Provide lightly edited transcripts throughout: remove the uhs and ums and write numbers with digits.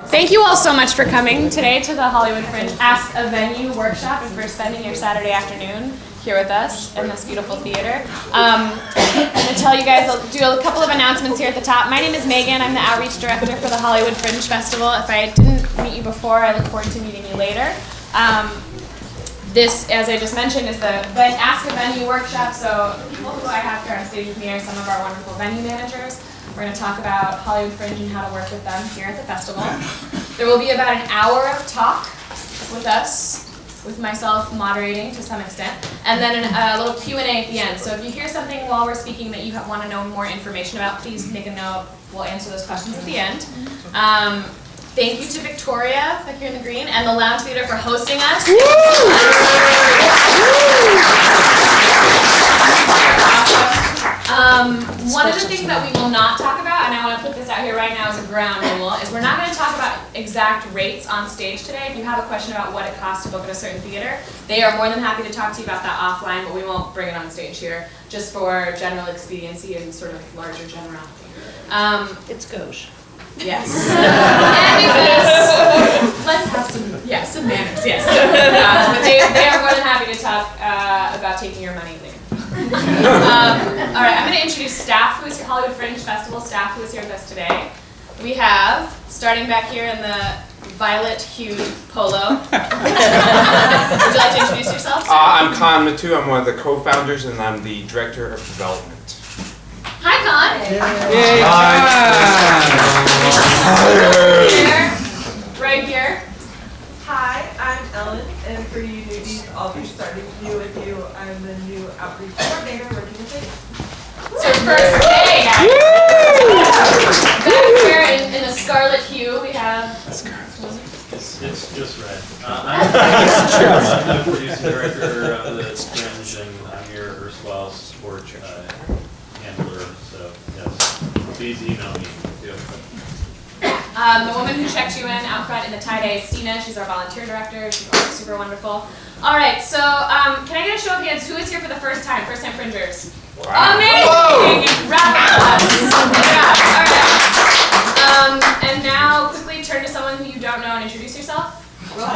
Thank you all so much for coming today to the Hollywood Fringe Ask a Venue workshop and for spending your Saturday afternoon here with us in this beautiful theater. I'm going to tell you guys, I'll do a couple of announcements here at the top. My name is Megan. I'm the Outreach Director for the Hollywood Fringe Festival. If I didn't meet you before, I look forward to meeting you later. This, as I just mentioned, is the Ask a Venue workshop. So people who I have here on stage with me are some of our wonderful venue managers. We're going to talk about Hollywood Fringe and how to work with them here at the festival. There will be about an hour of talk with us, with myself moderating to some extent, and then a little Q&A at the end. So if you hear something while we're speaking that you want to know more information about, please make a note. We'll answer those questions at the end. Thank you to Victoria, back here in the green, and the Lounge Theater for hosting us. One of the things that we will not talk about, and I want to put this out here right now as a ground rule, is we're not going to talk about exact rates on stage today. If you have a question about what it costs to book at a certain theater, they are more than happy to talk to you about that offline, but we won't bring it on stage here, just for general expediency and sort of larger generality. It's gauche. Yes. And because, let's have some manners, yes. But they are more than happy to talk about taking your money later. All right, I'm going to introduce staff who is here, Hollywood Fringe Festival staff who is here with us today. We have, starting back here in the violet hued polo. Would you like to introduce yourself, sir? I'm Khan Matu. I'm one of the co-founders and I'm the Director of Development. Hi, Khan. Yay. Here, right here. Hi, I'm Ellen, and for you newbies, I'll be starting new with you. I'm the new Outreach Coordinator working with you. It's your first day, guys. Back here in the scarlet hue, we have... It's just red. I'm the Producing Director of the Fringe, and I'm your erstwhile support handler, so yes, please email me. The woman who checked you in out front in the tie-dye is Stina. She's our volunteer director. She's also super wonderful. All right, so can I get a show of hands? Who is here for the first time Fringers? Wow. Amazing! Round of applause. Good job. All right. And now quickly turn to someone who you don't know and introduce yourself. Real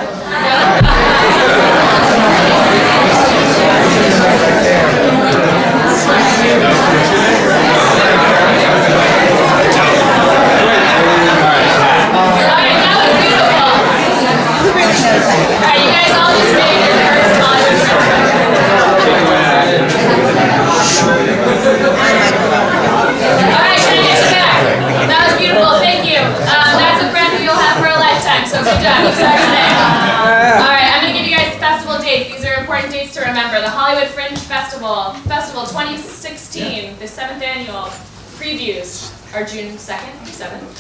Alright, you guys all just made your first Hollywood Alright, can I get you back? That was beautiful, thank you. That's a friend who you'll have for a lifetime, so good job, you started today. Alright, I'm going to give you guys festival dates. These are important dates to remember. The Hollywood Fringe Festival 2016, the 7th annual. Previews are June 2nd through 7th.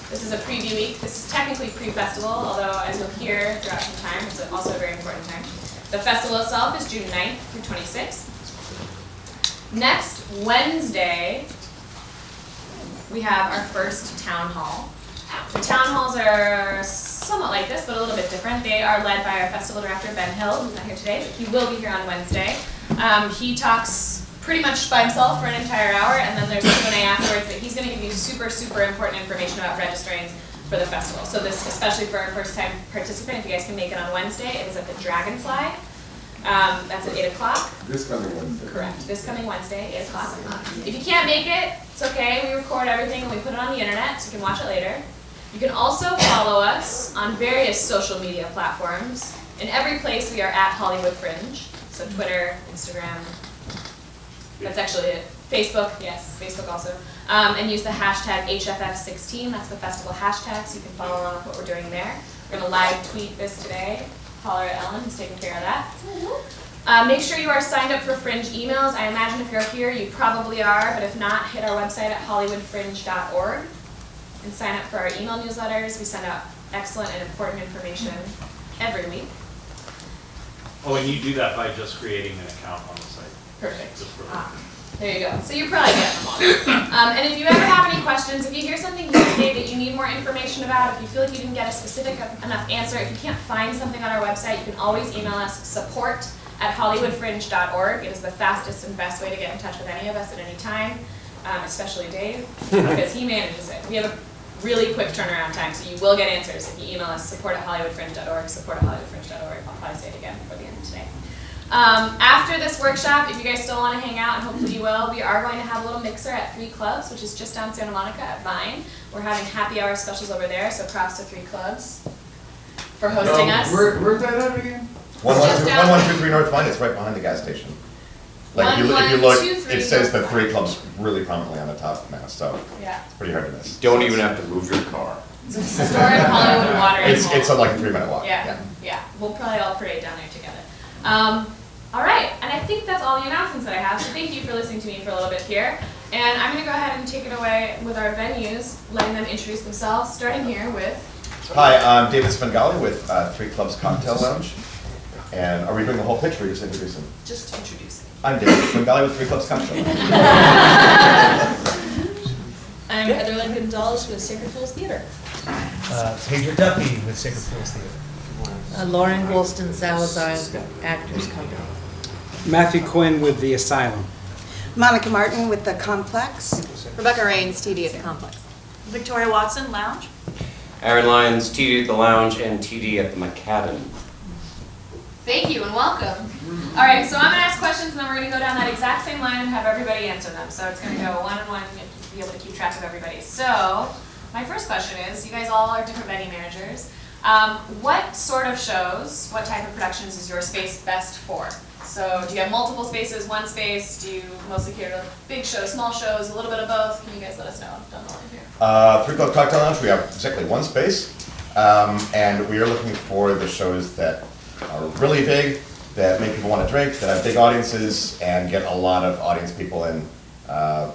This is a preview week. This is technically pre-festival, although as you'll hear throughout some time, it's also a very important time. The festival itself is June 9th through 26th. Next Wednesday, we have our first town hall. The town halls are somewhat like this, but a little bit different. They are led by our festival director, Ben Hill, who's not here today, but he will be here on Wednesday. He talks pretty much by himself for an entire hour, and then there's a Q&A afterwards that he's going to give you super, super important information about registering for the festival. So this, especially for our first-time participant, if you guys can make it on Wednesday, it is at the Dragonfly. That's at 8 o'clock. This coming Wednesday. Correct. This coming Wednesday, 8 o'clock. If you can't make it, it's okay. We record everything and we put it on the internet, so you can watch it later. You can also follow us on various social media platforms. In every place, we are at Hollywood Fringe. So Twitter, Instagram. That's actually it. Facebook, yes, Facebook also. And use the hashtag HFF16. That's the festival hashtag, so you can follow along with what we're doing there. We're going to live tweet this today. Holler at Ellen, who's taking care of that. Make sure you are signed up for Fringe emails. I imagine if you're here, you probably are, but if not, hit our website at hollywoodfringe.org and sign up for our email newsletters. We send out excellent and important information every week. Oh, and you do that by just creating an account on the site. Perfect. Just for There you go. So you're probably getting them all. And if you ever have any questions, if you hear something here today that you need more information about, if you feel like you didn't get a specific enough answer, if you can't find something on our website, you can always email us support@hollywoodfringe.org. It is the fastest and best way to get in touch with any of us at any time, especially Dave, because he manages it. We have a really quick turnaround time, so you will get answers if you email us, support@hollywoodfringe.org, support@hollywoodfringe.org. I'll probably say it again before the end of today. After this workshop, if you guys still want to hang out, and hopefully you will, we are going to have a little mixer at 3 Clubs, which is just down Santa Monica at Vine. We're having happy hour specials over there, so props to 3 Clubs for hosting us. Where's that at again? 1123 North Vine, it's right behind the gas station. Like if you look, it says the 3 Clubs really prominently on the top now, so Yeah. it's pretty hard to miss. Don't even have to move your car. It's a historic Hollywood watering hole. It's like a 3-minute walk. Yeah. We'll probably all parade down there together. All right, and I think that's all the announcements that I have, so thank you for listening to me for a little bit here. And I'm gonna go ahead and take it away with our venues, letting them introduce themselves, starting here with... Hi, I'm David Svengali with 3 Clubs Cocktail Lounge. And are we doing the whole pitch or are you just introducing? Just introducing. I'm David Svengali with 3 Clubs Cocktail Lounge. I'm Heather Lynn Gonzalez with Sacred Fools Theater. Pedro Duffy with Sacred Fools Theater. Lauren Golston Salazar, Actors Company. Matthew Quinn with The Asylum. Monica Martin with The Complex. Rebecca Rains, TD at the Complex. Victoria Watson, Lounge. Aaron Lyons, TD at the Lounge and TD at the McCadden. Thank you and welcome. All right, so I'm gonna ask questions and then we're gonna go down that exact same line and have everybody answer them. So it's gonna go one and one, you have to be able to keep track of everybody. So my first question is, you guys all are different venue managers. What sort of shows, what type of productions is your space best for? So do you have multiple spaces, one space? Do you mostly cater to big shows, small shows, a little bit of both? Can you guys let us know? Don't know here. 3 Club Cocktail Lounge, we have exactly 1 space. And we are looking for the shows that are really big, that make people want to drink, that have big audiences, and get a lot of audience people in. I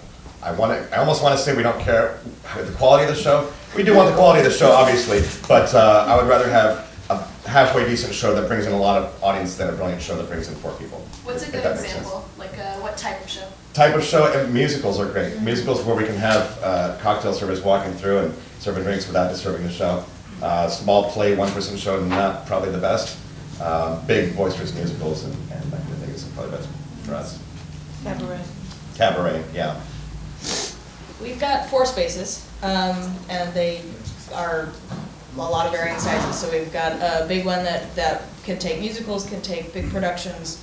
almost want to say we don't care the quality of the show. We do want the quality of the show, obviously, but I would rather have a halfway decent show that brings in a lot of audience than a brilliant show that brings in 4 people. What's a if good that makes example? Like what type of show? Type of show, and musicals are great. Musicals where we can have cocktail servers walking through and serving drinks without disturbing the show. Small play, 1-person show, not probably the best. Big boisterous musicals, and I think it's probably best for us. Cabaret. Cabaret, yeah. We've got 4 spaces, and they are a lot of varying sizes. So we've got a big one that can take musicals, can take big productions.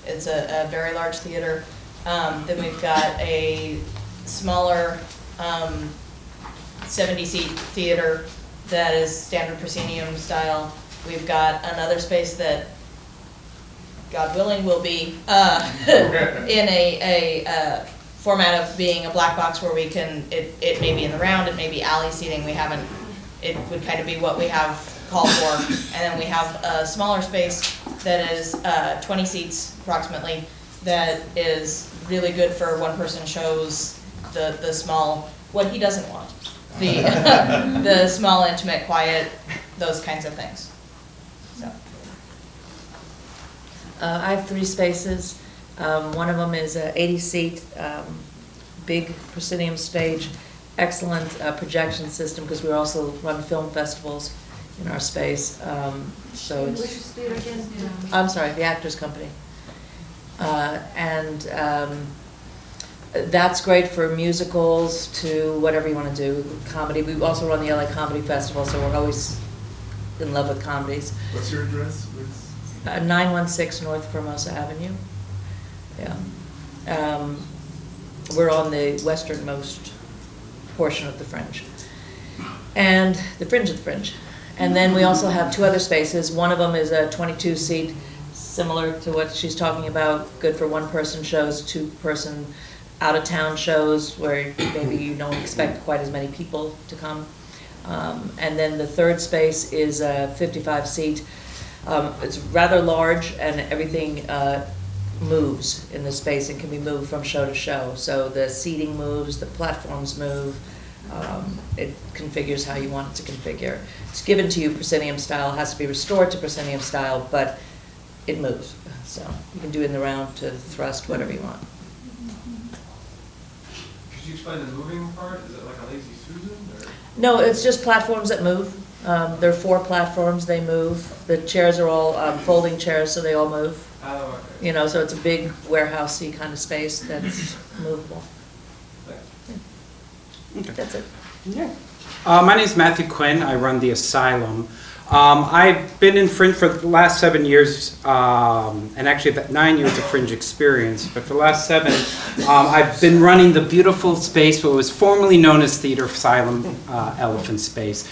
It's a very large theater. Then we've got a smaller 70-seat theater that is standard proscenium style. We've got another space that, God willing, will be in a format of being a black box where we can, it may be in the round, it may be alley seating. We haven't, it would kind of be what we have called for. And then we have a smaller space that is 20 seats approximately, that is really good for 1-person shows, the small, what he doesn't want. The small, intimate, quiet, those kinds of things. So. I have 3 spaces. One of them is an 80-seat, big proscenium stage, excellent projection system, because we also run film festivals in our space. So it's, I'm sorry, the Actors Company. That's great for musicals to whatever you want to do, comedy. We also run the LA Comedy Festival, so we're always in love with comedies. What's your address? 916 North Formosa Avenue. Yeah. We're on the westernmost portion of the Fringe. And the Fringe of the Fringe. And then we also have 2 other spaces. One of them is a 22-seat, similar to what she's talking about, good for 1-person shows, 2-person out-of-town shows where maybe you don't expect quite as many people to come. And then the 3rd space is a 55-seat. It's rather large, and everything moves in the space and can be moved from show to show. So the seating moves, the platforms move. It configures how you want it to configure. It's given to you proscenium style, has to be restored to proscenium style, but it moves. So you can do it in the round, to thrust, whatever you want. Could you explain the moving part? Is it like a Lazy Susan? Or? No, it's just platforms that move. There are 4 platforms, they move. The chairs are all folding chairs, so they all move. Oh, okay. You know, so it's a big warehousey kind of space that's movable. Thanks. Yeah. That's it. Yeah. My name is Matthew Quinn. I run the Asylum. I've been in Fringe for the last 7 years, and actually about 9 years of Fringe experience. But for the last 7, I've been running the beautiful space what was formerly known as Theater Asylum Elephant Space.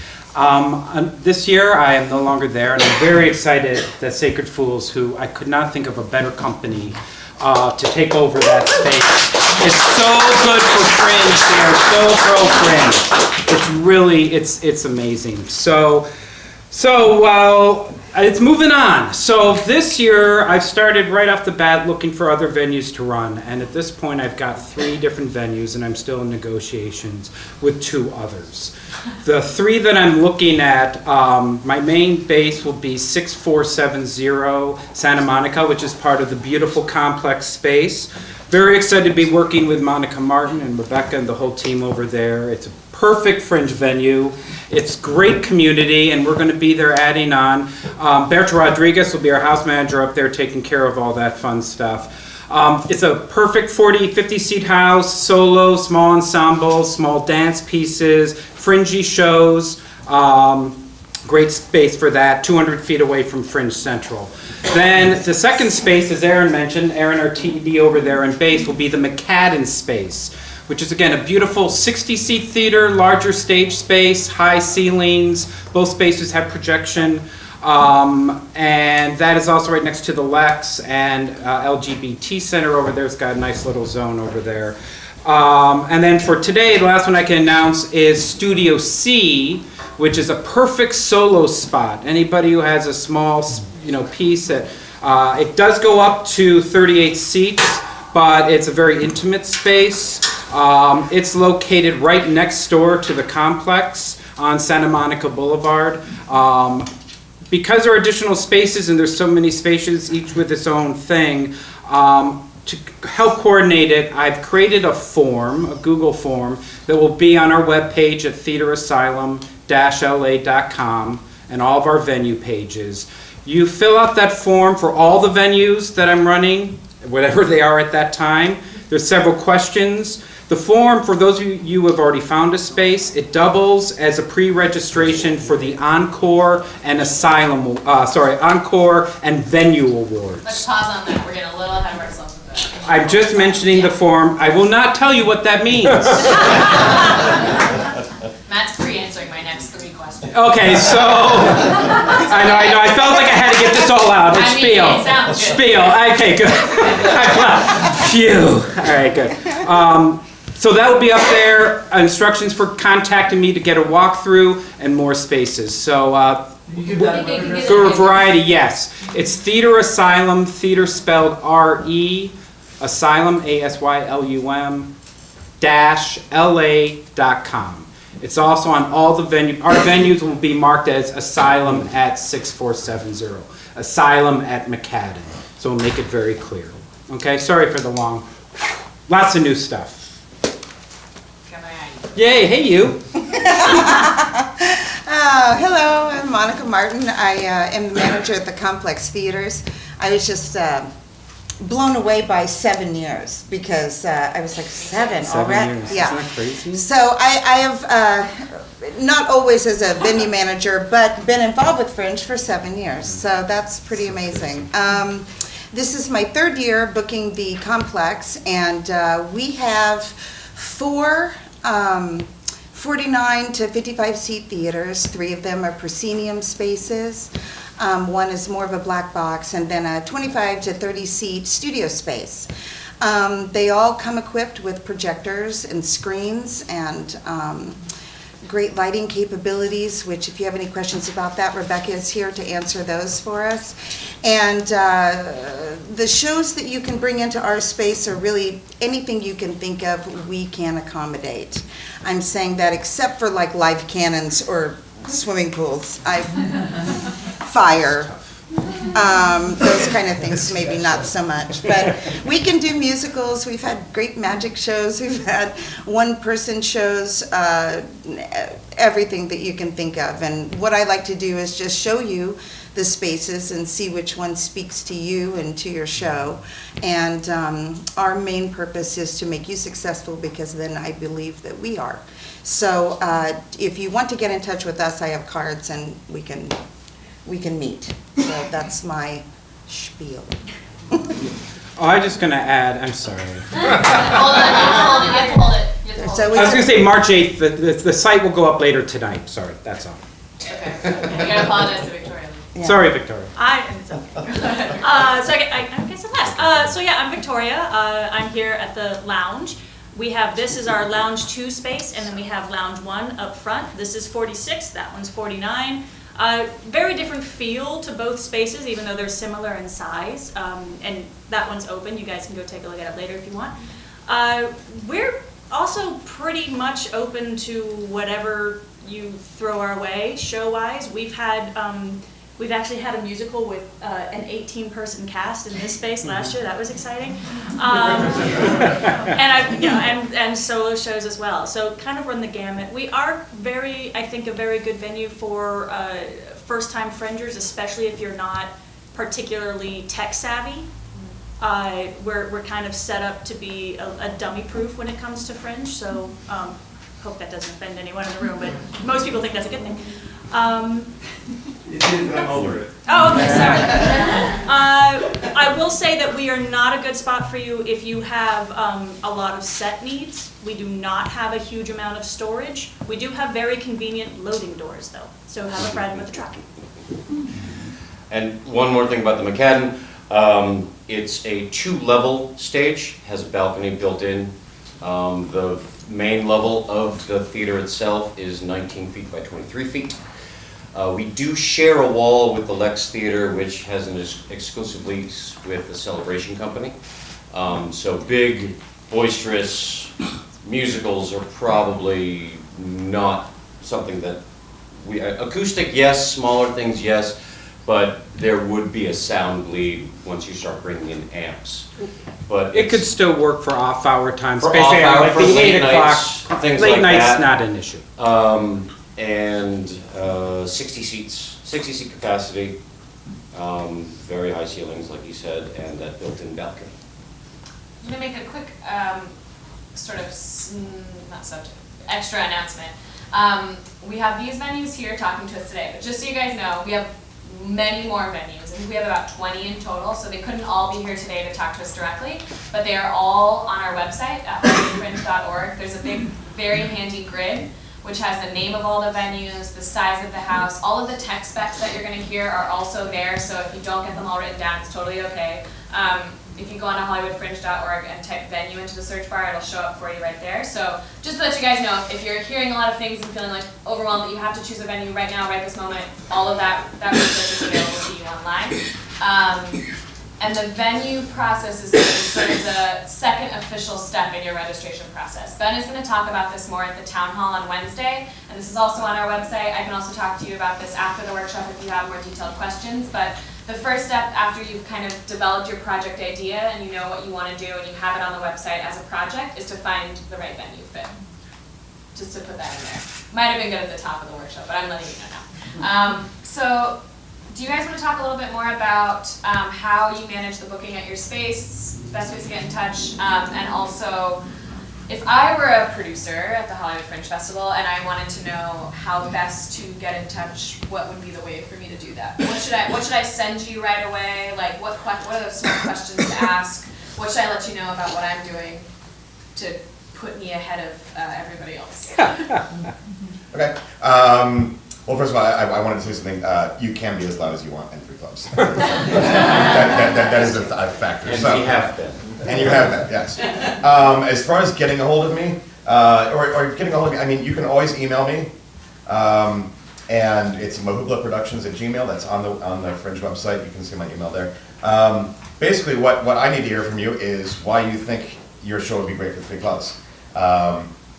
This year, I am no longer there, and I'm very excited that Sacred Fools, who I could not think of a better company to take over that space. It's so good for Fringe. They're so pro-Fringe. It's really, it's amazing. So it's moving on. So this year, I've started right off the bat looking for other venues to run. And at this point, I've got 3 different venues, and I'm still in negotiations with 2 others. The 3 that I'm looking at, my main base will be 6470 Santa Monica, which is part of the beautiful complex space. Very excited to be working with Monica Martin and Rebecca and the whole team over there. It's a perfect Fringe venue. It's great community, and we're going to be there adding on. Berta Rodriguez will be our house manager up there taking care of all that fun stuff. It's a perfect 40, 50-seat house, solo, small ensembles, small dance pieces, fringy shows. Great space for that, 200 feet away from Fringe Central. Then the second space, as Aaron mentioned, Aaron, our TD over there in base, will be the McCadden space, which is, again, a beautiful 60-seat theater, larger stage space, high ceilings. Both spaces have projection. And that is also right next to the Lex and LGBT Center over there. It's got a nice little zone over there. And then for today, the last one I can announce is Studio C, which is a perfect solo spot. Anybody who has a small, piece that it does go up to 38 seats, but it's a very intimate space. It's located right next door to the complex on Santa Monica Boulevard. Because there are additional spaces and there's so many spaces, each with its own thing, to help coordinate it, I've created a form, a Google form, that will be on our webpage at theaterasylum-la.com and all of our venue pages. You fill out that form for all the venues that I'm running, whatever they are at that time. There's several questions. The form, for those of you who have already found a space, it doubles as a pre-registration for the Encore and Encore and Venue Awards. Let's pause on that. We're getting a little ahead of ourselves with that. I'm just mentioning the form. I will not tell you what that means. Matt's pre-answering my next 3 questions. Okay, so I know. I felt like I had to get this all out. It's spiel. It sounds good. Spiel. Okay, good. Phew. All right, good. So that will be up there. Instructions for contacting me to get a walkthrough and more spaces. So for a variety, yes. It's Theater Asylum, theater spelled R-E, Asylum, A-S-Y-L-U-M, -LA.com. It's also on all the venues. Our venues will be marked as Asylum at 6470, Asylum at McCadden. So we'll make it very clear. Okay, sorry for the long, lots of new stuff. Yay, hey you. Hello, I'm Monica Martin. I am the manager at the Complex Theaters. I was just blown away by 7 years because I was like, 7 already? Years. Yeah. Isn't that crazy? So I have, not always as a venue manager, but been involved with Fringe for 7 years. So that's pretty amazing. This is my 3rd year booking the Complex, and we have 4 49 to 55 seat theaters. 3 of them are proscenium spaces. 1 is more of a black box, and then a 25 to 30 seat studio space. They all come equipped with projectors and screens and great lighting capabilities, which if you have any questions about that, Rebecca is here to answer those for us. And the shows that you can bring into our space are really anything you can think of, we can accommodate. I'm saying that except for like live cannons or swimming pools. Fire. Those kind of things, maybe not so much. But we can do musicals. We've had great magic shows. We've had one-person shows, everything that you can think of. And what I like to do is just show you the spaces and see which one speaks to you and to your show. And our main purpose is to make you successful, because then I believe that we are. So if you want to get in touch with us, I have cards and we can meet. So that's my spiel. Oh, I'm just gonna add, I'm sorry. Hold on, you have to hold it. You have to hold it. I was gonna say March 8th, the site will go up later tonight, sorry, that's all. Okay, you gotta apologize to Victoria. Yeah. Sorry, Victoria. So I guess I'm last. So yeah, I'm Victoria. I'm here at the lounge. We have, this is our lounge 2 space, and then we have lounge 1 up front. This is 46, that one's 49. Very different feel to both spaces, even though they're similar in size. And that one's open. You guys can go take a look at it later if you want. We're also pretty much open to whatever you throw our way, show-wise. We've actually had a musical with an 18-person cast in this space last year. That was exciting. And solo shows as well. So kind of run the gamut. We are I think, a very good venue for first-time Fringers, especially if you're not particularly tech-savvy. We're kind of set up to be a dummy-proof when it comes to Fringe. So hope that doesn't offend anyone in the room, but most people think that's a good thing. I'm over it. Oh, okay, sorry. I will say that we are not a good spot for you if you have a lot of set needs. We do not have a huge amount of storage. We do have very convenient loading doors, though, so have a friend with a truck. And one more thing about the Macadam, it's a 2-level stage, has a balcony built in. The main level of the theater itself is 19 feet by 23 feet. We do share a wall with the Lex Theater, which has an exclusive lease with the Celebration Company. So big, boisterous musicals are probably not something that acoustic, yes, smaller things, yes, but there would be a sound bleed once you start bringing in amps. But It could still work for off-hour times. For Basically, off-hour, like for the late 8 nights, o'clock, things late like nights, that. not an issue. And 60 seat capacity, very high ceilings, like you said, and that built-in balcony. I'm gonna make a quick extra announcement. We have these venues here talking to us today, but just so you guys know, we have many more venues. I think we have about 20 in total, so they couldn't all be here today to talk to us directly, but they are all on our website at fringe.org. There's a big, very handy grid which has the name of all the venues, the size of the house, all of the tech specs that you're going to hear are also there, so if you don't get them all written down, it's totally okay. If you go on to hollywoodfringe.org and type venue into the search bar, it'll show up for you right there. So just to let you guys know, if you're hearing a lot of things and feeling like overwhelmed that you have to choose a venue right now, right this moment, all of that research is available to you online. And the venue process is sort of the second official step in your registration process. Ben is going to talk about this more at the town hall on Wednesday, and this is also on our website. I can also talk to you about this after the workshop if you have more detailed questions, but the first step after you've kind of developed your project idea and you know what you want to do and you have it on the website as a project is to find the right venue fit. Just to put that in there. Might have been good at the top of the workshop, but I'm letting you know now. So do you guys want to talk a little bit more about how you manage the booking at your space, best ways to get in touch, and also if I were a producer at the Hollywood Fringe Festival and I wanted to know how best to get in touch, what would be the way for me to do that? What should I send you right away? Like what are those smart questions to ask? What should I let you know about what I'm doing to put me ahead of everybody else? Okay. Well, first of all, I wanted to say something. You can be as loud as you want in 3 clubs. that is a factor. And so, we have been. And you have that, yes. As far as getting a hold of me, or getting a hold of me, I mean, you can always email me. And it's mahublaproductions@gmail.com. That's on the Fringe website. You can see my email there. Basically, what I need to hear from you is why you think your show would be great for 3 clubs.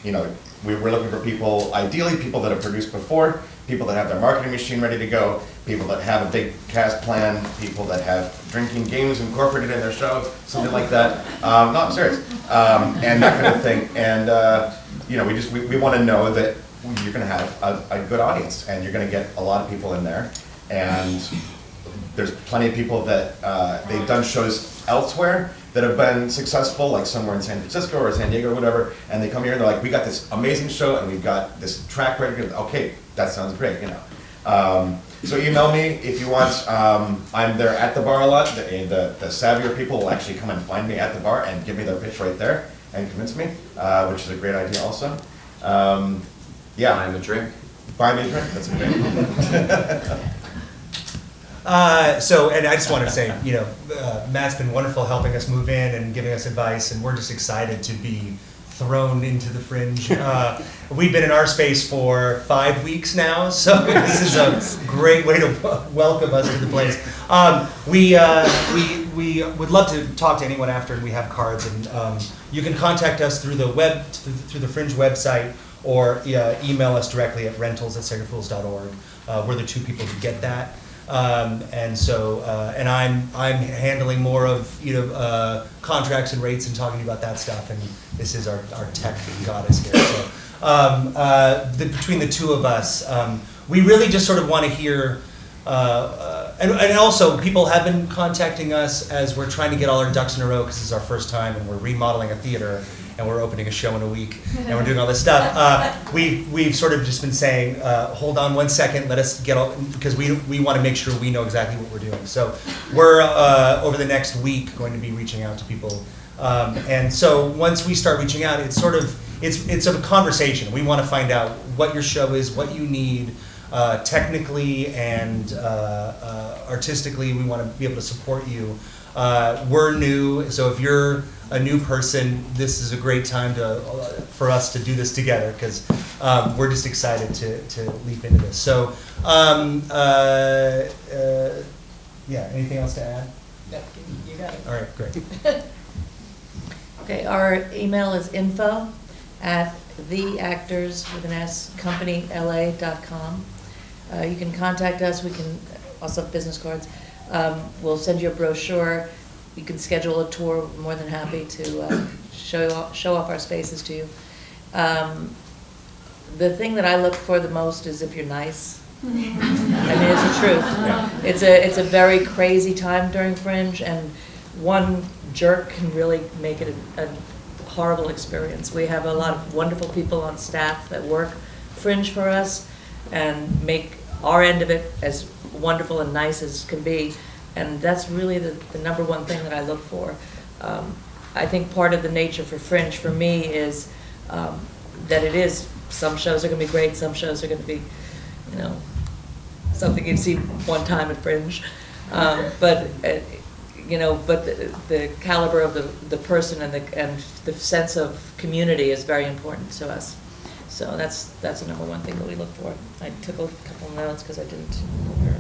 You know, we're looking for people, ideally people that have produced before, people that have their marketing machine ready to go, people that have a big cast plan, people that have drinking games incorporated in their show, something like that. No, I'm serious. And that kind of thing. And, you know, we want to know that you're going to have a good audience, and you're going to get a lot of people in there. And there's plenty of people that they've done shows elsewhere that have been successful, like somewhere in San Francisco or San Diego or whatever, and they come here and they're like, we got this amazing show and we've got this track ready. Okay, that sounds great, you know. So email me if you want. I'm there at the bar a lot. The savvier people will actually come and find me at the bar and give me their pitch right there and convince me, which is a great idea also. Yeah. Buy me a drink. Buy me a drink, that's great. And I just want to say, you know, Matt's been wonderful helping us move in and giving us advice, and we're just excited to be thrown into the Fringe. We've been in our space for 5 weeks now, so this is a great way to welcome us to the place. We would love to talk to anyone after, and we have cards, and you can contact us through the Fringe website, or email us directly at rentals@sacredfools.org. We're the two people who get that. And I'm handling more of, you know, contracts and rates and talking about that stuff, and this is our tech goddess here. So between the two of us, we really just sort of want to hear, and also people have been contacting us as we're trying to get all our ducks in a row, because this is our first time and we're remodeling a theater and we're opening a show in a week and we're doing all this stuff. We've sort of just been saying, hold on 1 second, let us get all, because we want to make sure we know exactly what we're doing. So we're over the next week going to be reaching out to people, and so once we start reaching out, it's sort of it's a conversation. We want to find out what your show is, what you need. Technically and artistically, we want to be able to support you. We're new, so if you're a new person, this is a great time for us to do this together, because we're just excited to leap into this. So, yeah, anything else to add? You got it. All right, great. Okay, our email is info@theactorscompanyla.com. You can contact us. We can also have business cards. We'll send you a brochure. You can schedule a tour. We're more than happy to show off our spaces to you. The thing that I look for the most is if you're nice. I mean, it's the truth. It's a very crazy time during Fringe, and one jerk can really make it a horrible experience. We have a lot of wonderful people on staff that work Fringe for us and make our end of it as wonderful and nice as can be, and that's really the number one thing that I look for. I think part of the nature for Fringe for me is that it is, some shows are going to be great, some shows are going to be, you know, something you'd see one time at Fringe, but the caliber of the person and the sense of community is very important to us. So that's the number one thing that we look for. I took a couple of notes because I didn't prepare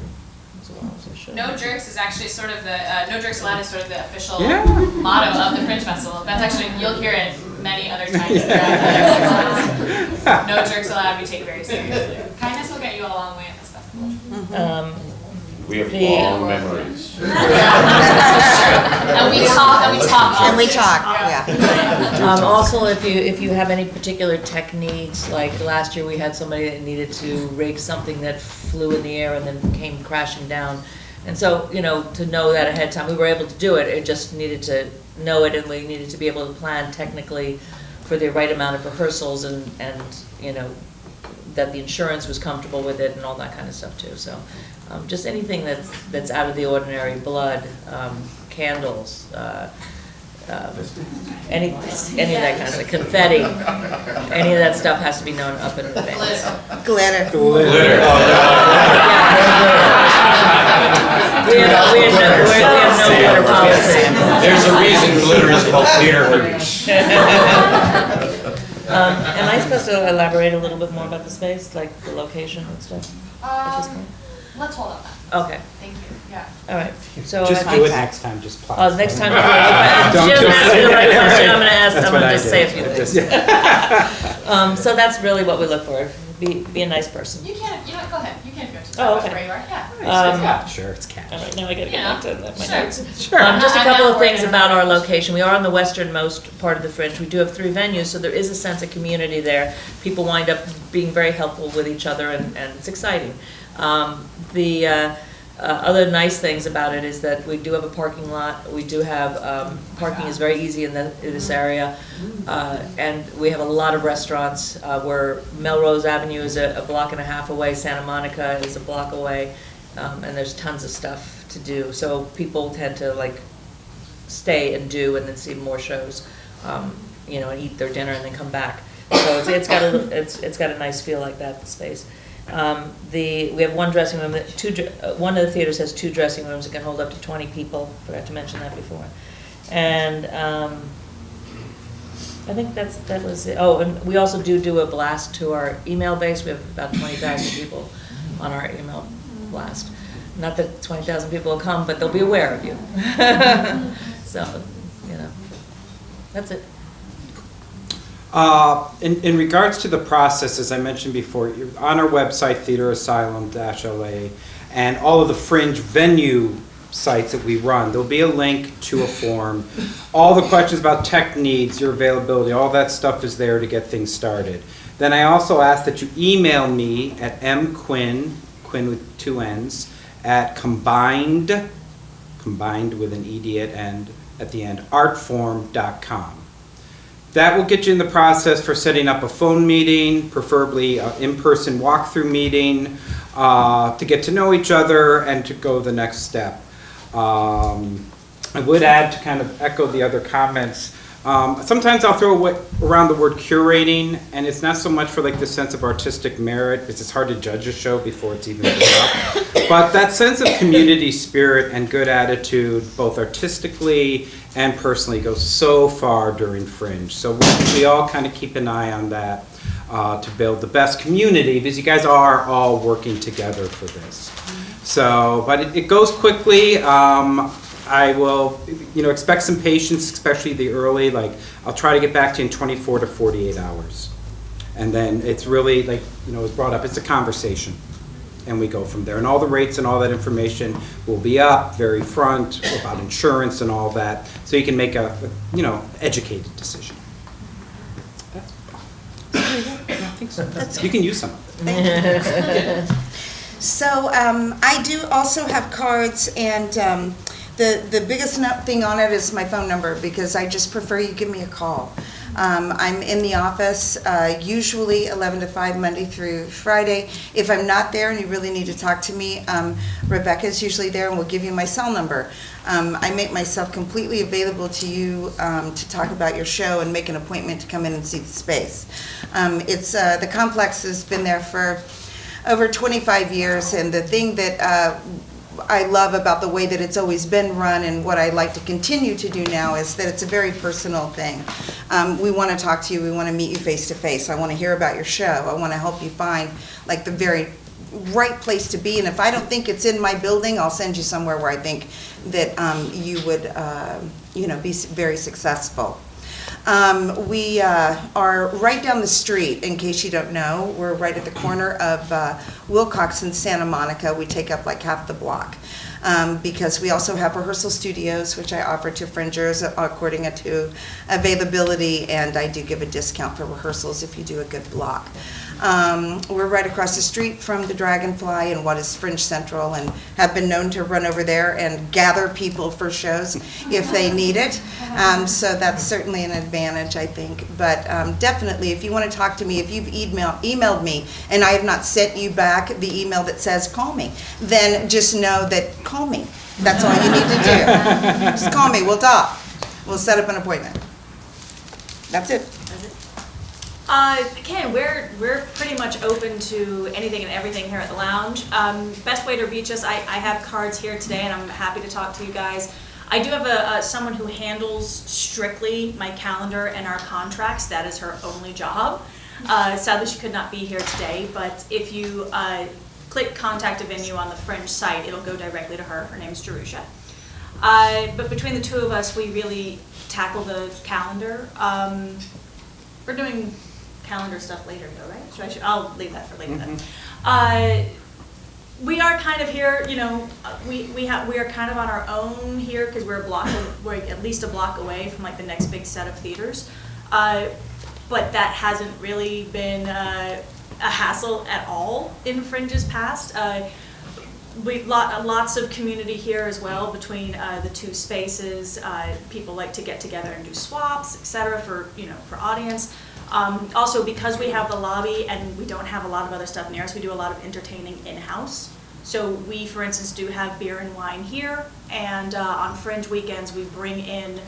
as well as I should. No jerks is actually sort of the no jerks allowed is sort of the official motto of the Fringe Festival. That's actually, you'll hear it many other times throughout. No jerks allowed. We take very seriously. Kindness will get you a long way at this festival. We have long memories. And we talk. And we talk, yeah. Also, if you have any particular techniques, like last year we had somebody that needed to rig something that flew in the air and then came crashing down. And so, you know, to know that ahead of time, we were able to do it. It just needed to know it, and we needed to be able to plan technically for the right amount of rehearsals and you know, that the insurance was comfortable with it and all that kind of stuff too. So just anything that's out of the ordinary, blood, candles, any of that kind of stuff, confetti, any of that stuff has to be known up in advance. Glitter. We have no glitter policy. There's a reason glitter is called theater hooch. Am I supposed to elaborate a little bit more about the space, like the location and stuff at this point? Let's hold on that. Okay. Thank you. Yeah. All right. So Just I do think- it next time, just pause. Oh, next time. If Don't she doesn't just ask me say the right it. question, I'm gonna That's just what I say a did. few things. Just- So that's really what we look for. be a nice person. You can't, you know, go ahead, you can go to Oh, Starbucks okay. where you are, yeah. Sure, it's cash. All right, now I gotta get Yeah. back to my Sure. notes. Sure. Just a I'm couple not of worried things about about our that. location. We are on the westernmost part of the Fringe. We do have 3 venues, so there is a sense of community there. People wind up being very helpful with each other, and it's exciting. The other nice things about it is that we do have a parking lot. We do have, parking is very easy in this area. And we have a lot of restaurants, where Melrose Avenue is a block and a half away, Santa Monica is a block away, and there's tons of stuff to do. So people tend to like stay and do and then see more shows, you know, and eat their dinner and then come back. So it's got a nice feel like that, the space. We have one dressing room, one of the theaters has 2 dressing rooms that can hold up to 20 people. Forgot to mention that before. And I think that was it. Oh, and we also do a blast to our email base. We have about 20,000 people on our email blast. Not that 20,000 people will come, but they'll be aware of you. So, you know, that's it. In regards to the process, as I mentioned before, you're on our website, Theater Asylum-LA, and all of the Fringe venue sites that we run, there'll be a link to a form. All the questions about tech needs, your availability, all that stuff is there to get things started. Then I also ask that you email me at mquinn, Quinn with 2 N's, at combined with an ED at the end, artform.com. That will get you in the process for setting up a phone meeting, preferably an in-person walkthrough meeting, to get to know each other and to go the next step. I would add, to kind of echo the other comments, sometimes I'll throw around the word curating, and it's not so much for like the sense of artistic merit, because it's hard to judge a show before it's even put up, but that sense of community spirit and good attitude, both artistically and personally, goes so far during Fringe. So we all kind of keep an eye on that to build the best community, because you guys are all working together for this. So, but it goes quickly. I will, you know, expect some patience, especially the early, like, I'll try to get back to you in 24 to 48 hours. And then it's really, like, you know, it's brought up, it's a conversation. And we go from there. And all the rates and all that information will be up very front about insurance and all that, so you can make a, you know, educated decision. I think so. You can use some of it. So I do also have cards, and the biggest thing on it is my phone number, because I just prefer you give me a call. I'm in the office usually 11 to 5 Monday through Friday. If I'm not there and you really need to talk to me, Rebecca's usually there and will give you my cell number. I make myself completely available to you to talk about your show and make an appointment to come in and see the space. The complex has been there for over 25 years, and the thing that I love about the way that it's always been run, and what I like to continue to do now, is that it's a very personal thing. We want to talk to you, we want to meet you face to face. I want to hear about your show. I want to help you find like the very right place to be, and if I don't think it's in my building, I'll send you somewhere where I think that you would you know, be very successful. We are right down the street, in case you don't know. We're right at the corner of Wilcox and Santa Monica. We take up like half the block. Because we also have rehearsal studios, which I offer to Fringers according to availability, and I do give a discount for rehearsals if you do a good block. We're right across the street from the Dragonfly and what is Fringe Central, and have been known to run over there and gather people for shows if they need it. So that's certainly an advantage, I think. But definitely, if you want to talk to me, if you've emailed me and I have not sent you back the email that says call me, then just know that call me. That's all you need to do. Just call me, we'll talk. We'll set up an appointment. That's it. Again, we're pretty much open to anything and everything here at the lounge. Best way to reach us, I have cards here today, and I'm happy to talk to you guys. I do have someone who handles strictly my calendar and our contracts. That is her only job. Sadly, she could not be here today, but if you click contact a venue on the Fringe site, it'll go directly to her. Her name's Jerusha. But between the two of us, we really tackle the calendar. We're doing calendar stuff later though, right? I'll leave that for later then. We are kind of here, you know, we are kind of on our own here because we're at least a block away from like the next big set of theaters. But that hasn't really been a hassle at all in Fringe's past. Lots of community here as well between the two spaces. People like to get together and do swaps, etc. for audience. Also, because we have the lobby and we don't have a lot of other stuff near us, we do a lot of entertaining in-house. So we, for instance, do have beer and wine here, and on Fringe weekends we bring in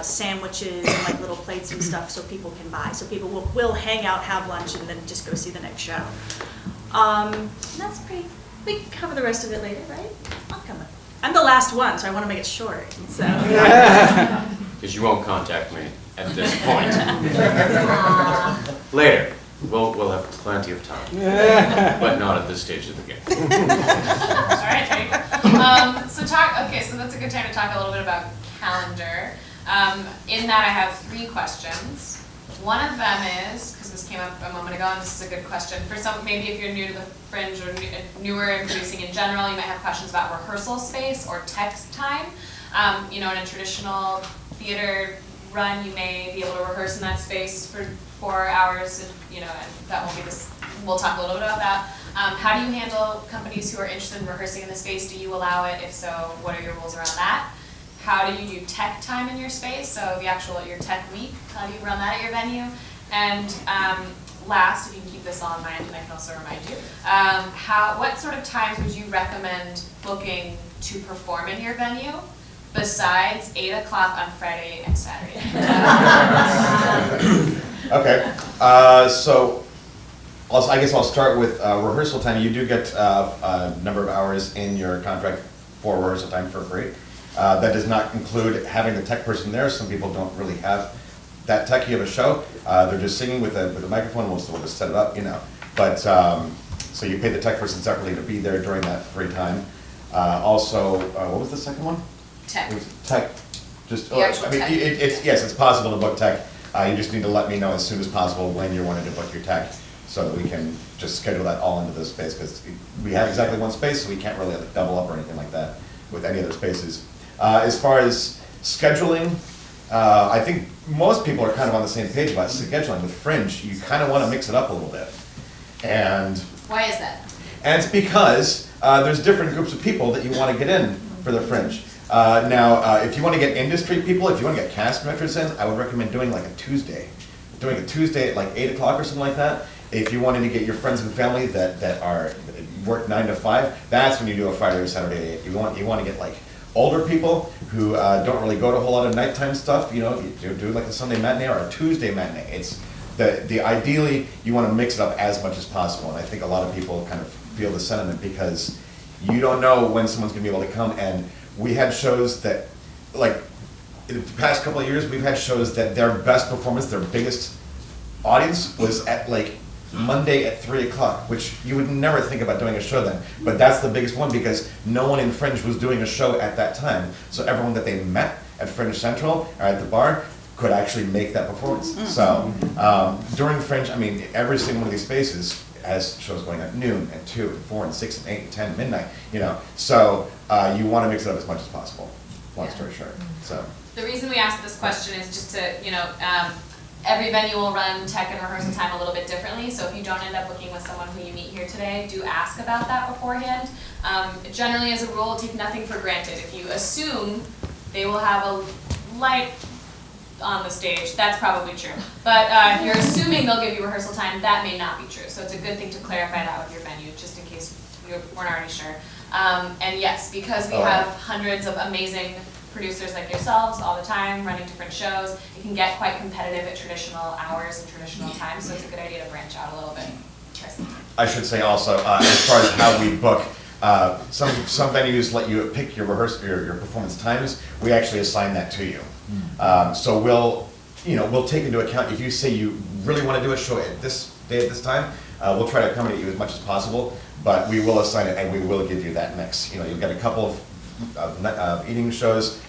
sandwiches and like little plates and stuff so people can buy. So people will hang out, have lunch, and then just go see the next show. That's pretty. We can cover the rest of it later, right? I'll come up. I'm the last one, so I want to make it short. So. Because you won't contact me at this point. Later. We'll have plenty of time. But not at this stage of the game. All right, great. So that's a good time to talk a little bit about calendar. In that I have 3 questions. One of them is, because this came up a moment ago, and this is a good question, for some, maybe if you're new to the Fringe or newer in producing in general, you might have questions about rehearsal space or tech time. In a traditional theater run, you may be able to rehearse in that space for 4 hours, and that won't be this. We'll talk a little bit about that. How do you handle companies who are interested in rehearsing in the space? Do you allow it? If so, what are your rules around that? How do you do tech time in your space? So your tech week, how do you run that at your venue? And last, if you can keep this all in mind, and I can also remind you, what sort of times would you recommend booking to perform in your venue besides 8 o'clock on Friday and Saturday? Okay, so I guess I'll start with rehearsal time. You do get a number of hours in your contract for rehearsal time for free. That does not include having the tech person there. Some people don't really have that techie of a show. They're just singing with a microphone. We'll just set it up, But so you pay the tech person separately to be there during that free time. Also, what was the second one? Tech. Tech. Just the actual tech. It's possible to book tech. You just need to let me know as soon as possible when you're wanting to book your tech, so that we can just schedule that all into this space, because we have exactly one space, so we can't really double up or anything like that with any other spaces. As far as scheduling, I think most people are kind of on the same page about scheduling. With Fringe, you kind of want to mix it up a little bit. And why is that? And it's because there's different groups of people that you want to get in for the Fringe. Now, if you want to get industry people, if you want to get cast directors in, I would recommend doing like a Tuesday. Doing a Tuesday at like 8 o'clock or something like that. If you wanted to get your friends and family that work 9 to 5, that's when you do a Friday or Saturday at 8. You want to get like older people who don't really go to a whole lot of nighttime stuff. You do like a Sunday matinee or a Tuesday matinee. It's ideally you want to mix it up as much as possible, and I think a lot of people kind of feel the sentiment, because you don't know when someone's going to be able to come. And we had shows that, like, in the past couple of years, we've had shows that their best performance, their biggest audience was at like Monday at 3 o'clock, which you would never think about doing a show then. But that's the biggest one, because no one in Fringe was doing a show at that time. So everyone that they met at Fringe Central or at the bar could actually make that performance. So during Fringe, I mean, every single one of these spaces has shows going at noon, at 2, and 4, and 6, and 8, and 10, midnight, So you want to mix it up as much as possible, long story short. So the reason we asked this question is just to, every venue will run tech and rehearsal time a little bit differently, so if you don't end up booking with someone who you meet here today, do ask about that beforehand. Generally, as a rule, take nothing for granted. If you assume they will have a light on the stage, that's probably true. But if you're assuming they'll give you rehearsal time, that may not be true. So it's a good thing to clarify that with your venue, just in case you weren't already sure. And yes, because we have hundreds of amazing producers like yourselves all the time running different shows, it can get quite competitive at traditional hours and traditional times, so it's a good idea to branch out a little bit. I should say also, as far as how we book, some venues let you pick your performance times. We actually assign that to you. So we'll take into account, if you say you really want to do a show at this day at this time, we'll try to accommodate you as much as possible, but we will assign it and we will give you that mix. You'll get a couple of evening shows,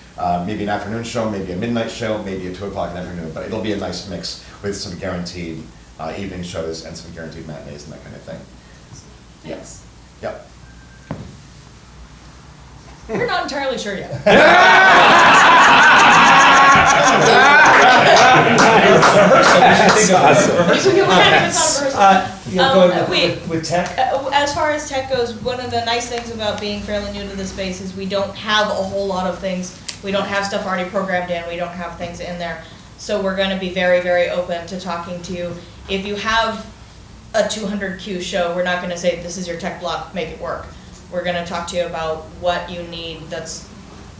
maybe an afternoon show, maybe a midnight show, maybe a 2 o'clock in the afternoon, but it'll be a nice mix with some guaranteed evening shows and some guaranteed matinees and that kind of thing. Yes. Yep. We're not entirely sure yet. With tech? As far as tech goes, one of the nice things about being fairly new to the space is we don't have a whole lot of things. We don't have stuff already programmed in. We don't have things in there. So we're going to be very, very open to talking to you. If you have a 200Q show, we're not going to say, this is your tech block, make it work. We're going to talk to you about what you need. That's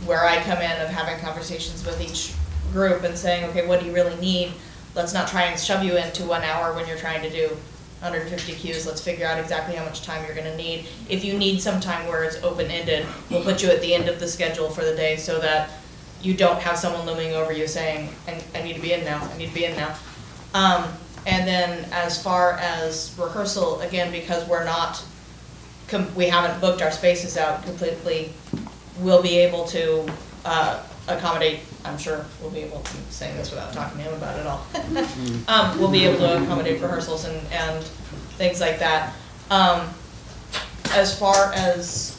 where I come in, of having conversations with each group and saying, okay, what do you really need? Let's not try and shove you into 1 hour when you're trying to do 150 Qs. Let's figure out exactly how much time you're going to need. If you need some time where it's open-ended, we'll put you at the end of the schedule for the day so that you don't have someone looming over you saying, I need to be in now, I need to be in now. And then as far as rehearsal, again, because we're not, we haven't booked our spaces out completely, we'll be able to accommodate, I'm sure we'll be able to, saying this without talking to him about it all. We'll be able to accommodate rehearsals and things like that. As far as,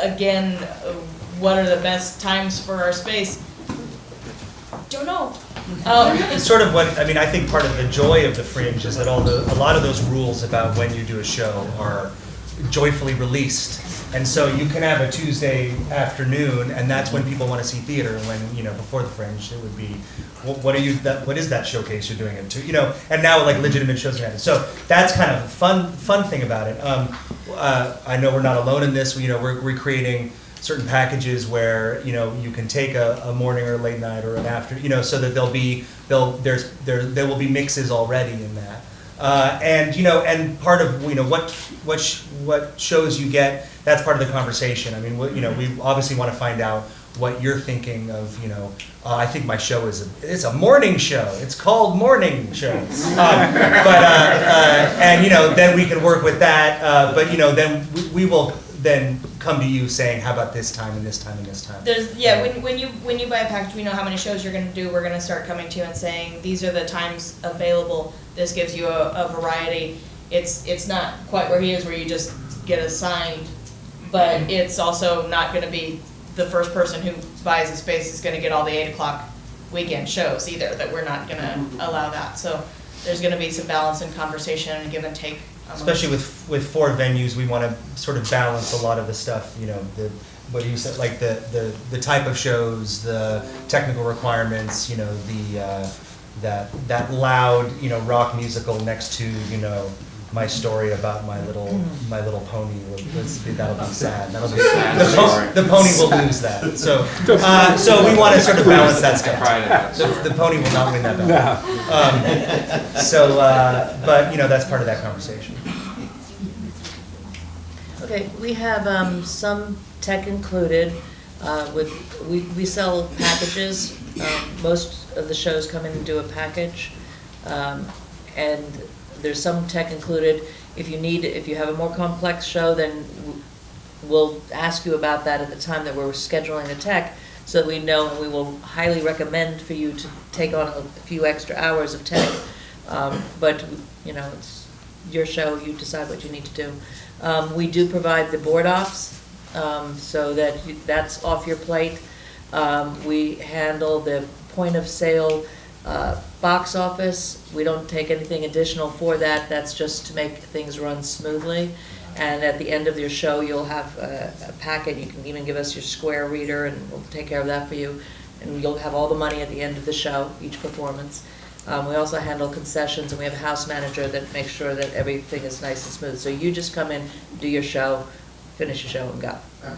again, what are the best times for our space? Don't know. It's sort of what, I mean, I think part of the joy of the Fringe is that a lot of those rules about when you do a show are joyfully released. And so you can have a Tuesday afternoon, and that's when people want to see theater. When, before the Fringe, it would be, what is that showcase you're doing it to? And now like legitimate shows are happening. So that's kind of a fun thing about it. I know we're not alone in this. We're creating certain packages where you can take a morning or a late night or an after, so that there will be mixes already in that. And part of what shows you get, that's part of the conversation. I mean, we obviously want to find out what you're thinking of. I think my show it's a morning show. It's called Morning Show. Then we can work with that. Then we will then come to you saying, how about this time and this time and this time? When you buy a package, we know how many shows you're going to do. We're going to start coming to you and saying, these are the times available. This gives you a variety. It's not quite where he is, where you just get assigned, but it's also not going to be the first person who buys a space is going to get all the 8 o'clock weekend shows either. That we're not going to allow that. So there's going to be some balance and conversation and give and take. Especially with 4 venues, we want to sort of balance a lot of the stuff. What you said, like the type of shows, the technical requirements. That loud rock musical next to my story about my little pony. That'll be sad. That'll be sad. The pony will lose that. So we want to sort of balance that stuff. The pony will not win that battle. But that's part of that conversation. Okay, we have some tech included. We sell packages. Most of the shows come in and do a package, and there's some tech included. If you have a more complex show, then we'll ask you about that at the time that we're scheduling the tech, so that we know, and we will highly recommend for you to take on a few extra hours of tech. But it's your show. You decide what you need to do. We do provide the board ops, so that's off your plate. We handle the point of sale box office. We don't take anything additional for that. That's just to make things run smoothly. And at the end of your show, you'll have a packet. You can even give us your square reader, and we'll take care of that for you. And you'll have all the money at the end of the show, each performance. We also handle concessions, and we have a house manager that makes sure that everything is nice and smooth. So you just come in, do your show, finish your show, and go.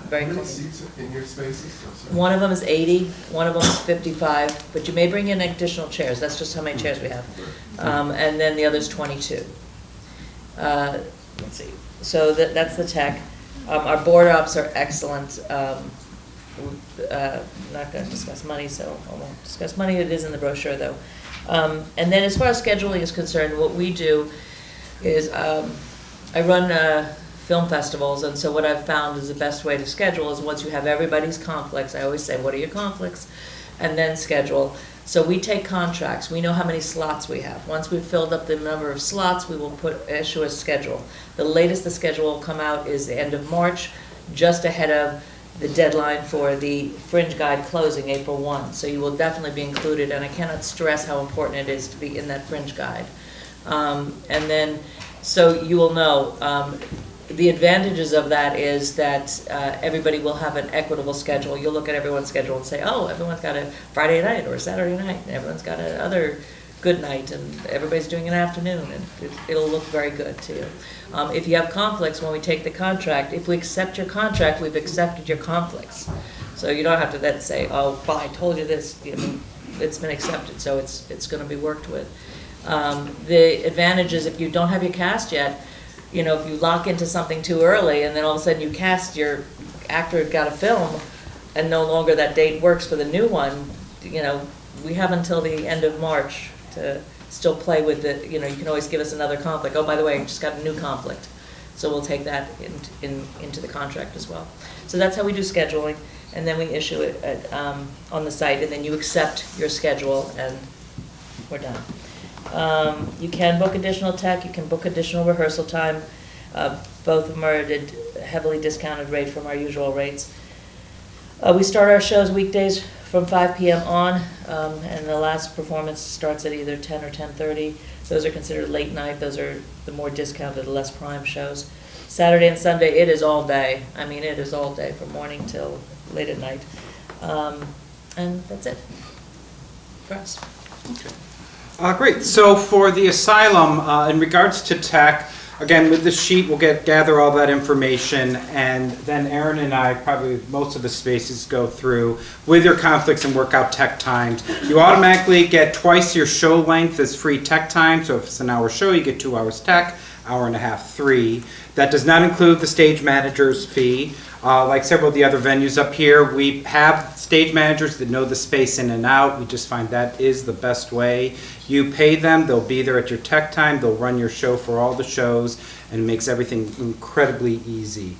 Very clean. How many seats in your spaces? One of them is 80, one of them is 55, but you may bring in additional chairs. That's just how many chairs we have. And then the other's 22. Let's see. So that's the tech. Our board ops are excellent. I'm not going to discuss money, so I won't discuss money. It is in the brochure, though. And then as far as scheduling is concerned, what we do is I run film festivals, and so what I've found is the best way to schedule is once you have everybody's conflicts. I always say, what are your conflicts? And then schedule. So we take contracts, we know how many slots we have. Once we've filled up the number of slots, we will issue a schedule. The latest the schedule will come out is the end of March, just ahead of the deadline for the Fringe Guide closing, April 1. So you will definitely be included, and I cannot stress how important it is to be in that Fringe Guide. And then, so you will know, the advantages of that is that everybody will have an equitable schedule. You'll look at everyone's schedule and say, oh, everyone's got a Friday night or a Saturday night, and everyone's got another good night, and everybody's doing an afternoon, and it'll look very good to you. If you have conflicts, when we take the contract, if we accept your contract, we've accepted your conflicts. So you don't have to then say, oh, well, I told you this, you know, it's been accepted, so it's going to be worked with. The advantage is if you don't have your cast yet, you know, if you lock into something too early and then all of a sudden you cast, your actor got a film and no longer that date works for the new one, you know, we have until the end of March to still play with it. You know, you can always give us another conflict. Oh, by the way, I just got a new conflict. So we'll take that into the contract as well. So that's how we do scheduling, and then we issue it on the site, and then you accept your schedule, and we're done. You can book additional tech, you can book additional rehearsal time. Both of them are at a heavily discounted rate from our usual rates. We start our shows weekdays from 5 p.m. on, and the last performance starts at either 10 or 10:30. Those are considered late night. Those are the more discounted, less prime shows. Saturday and Sunday, it is all day. I mean, it is all day from morning till late at night. And that's it for us. Okay. Great. So for the asylum, in regards to tech, again, with the sheet, we'll gather all that information, and then Aaron and I, probably most of the spaces, go through with your conflicts and work out tech times. You automatically get twice your show length as free tech time, so if it's an hour show, you get 2 hours tech, hour and a half 3. That does not include the stage manager's fee. Like several of the other venues up here, we have stage managers that know the space in and out. We just find that is the best way. You pay them, they'll be there at your tech time, they'll run your show for all the shows, and it makes everything incredibly easy.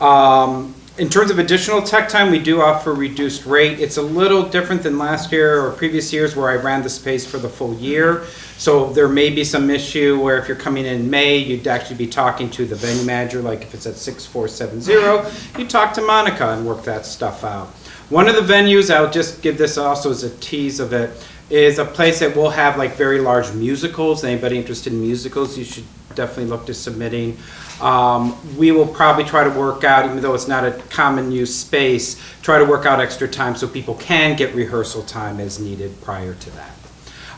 In terms of additional tech time, we do offer reduced rate. It's a little different than last year or previous years where I ran the space for the full year. So there may be some issue where if you're coming in May, you'd actually be talking to the venue manager, like if it's at 6470, you talk to Monica and work that stuff out. One of the venues, I'll just give this also as a tease of it, is a place that will have like very large musicals. Anybody interested in musicals, you should definitely look to submitting. We will probably try to work out, even though it's not a common use space, try to work out extra time so people can get rehearsal time as needed prior to that.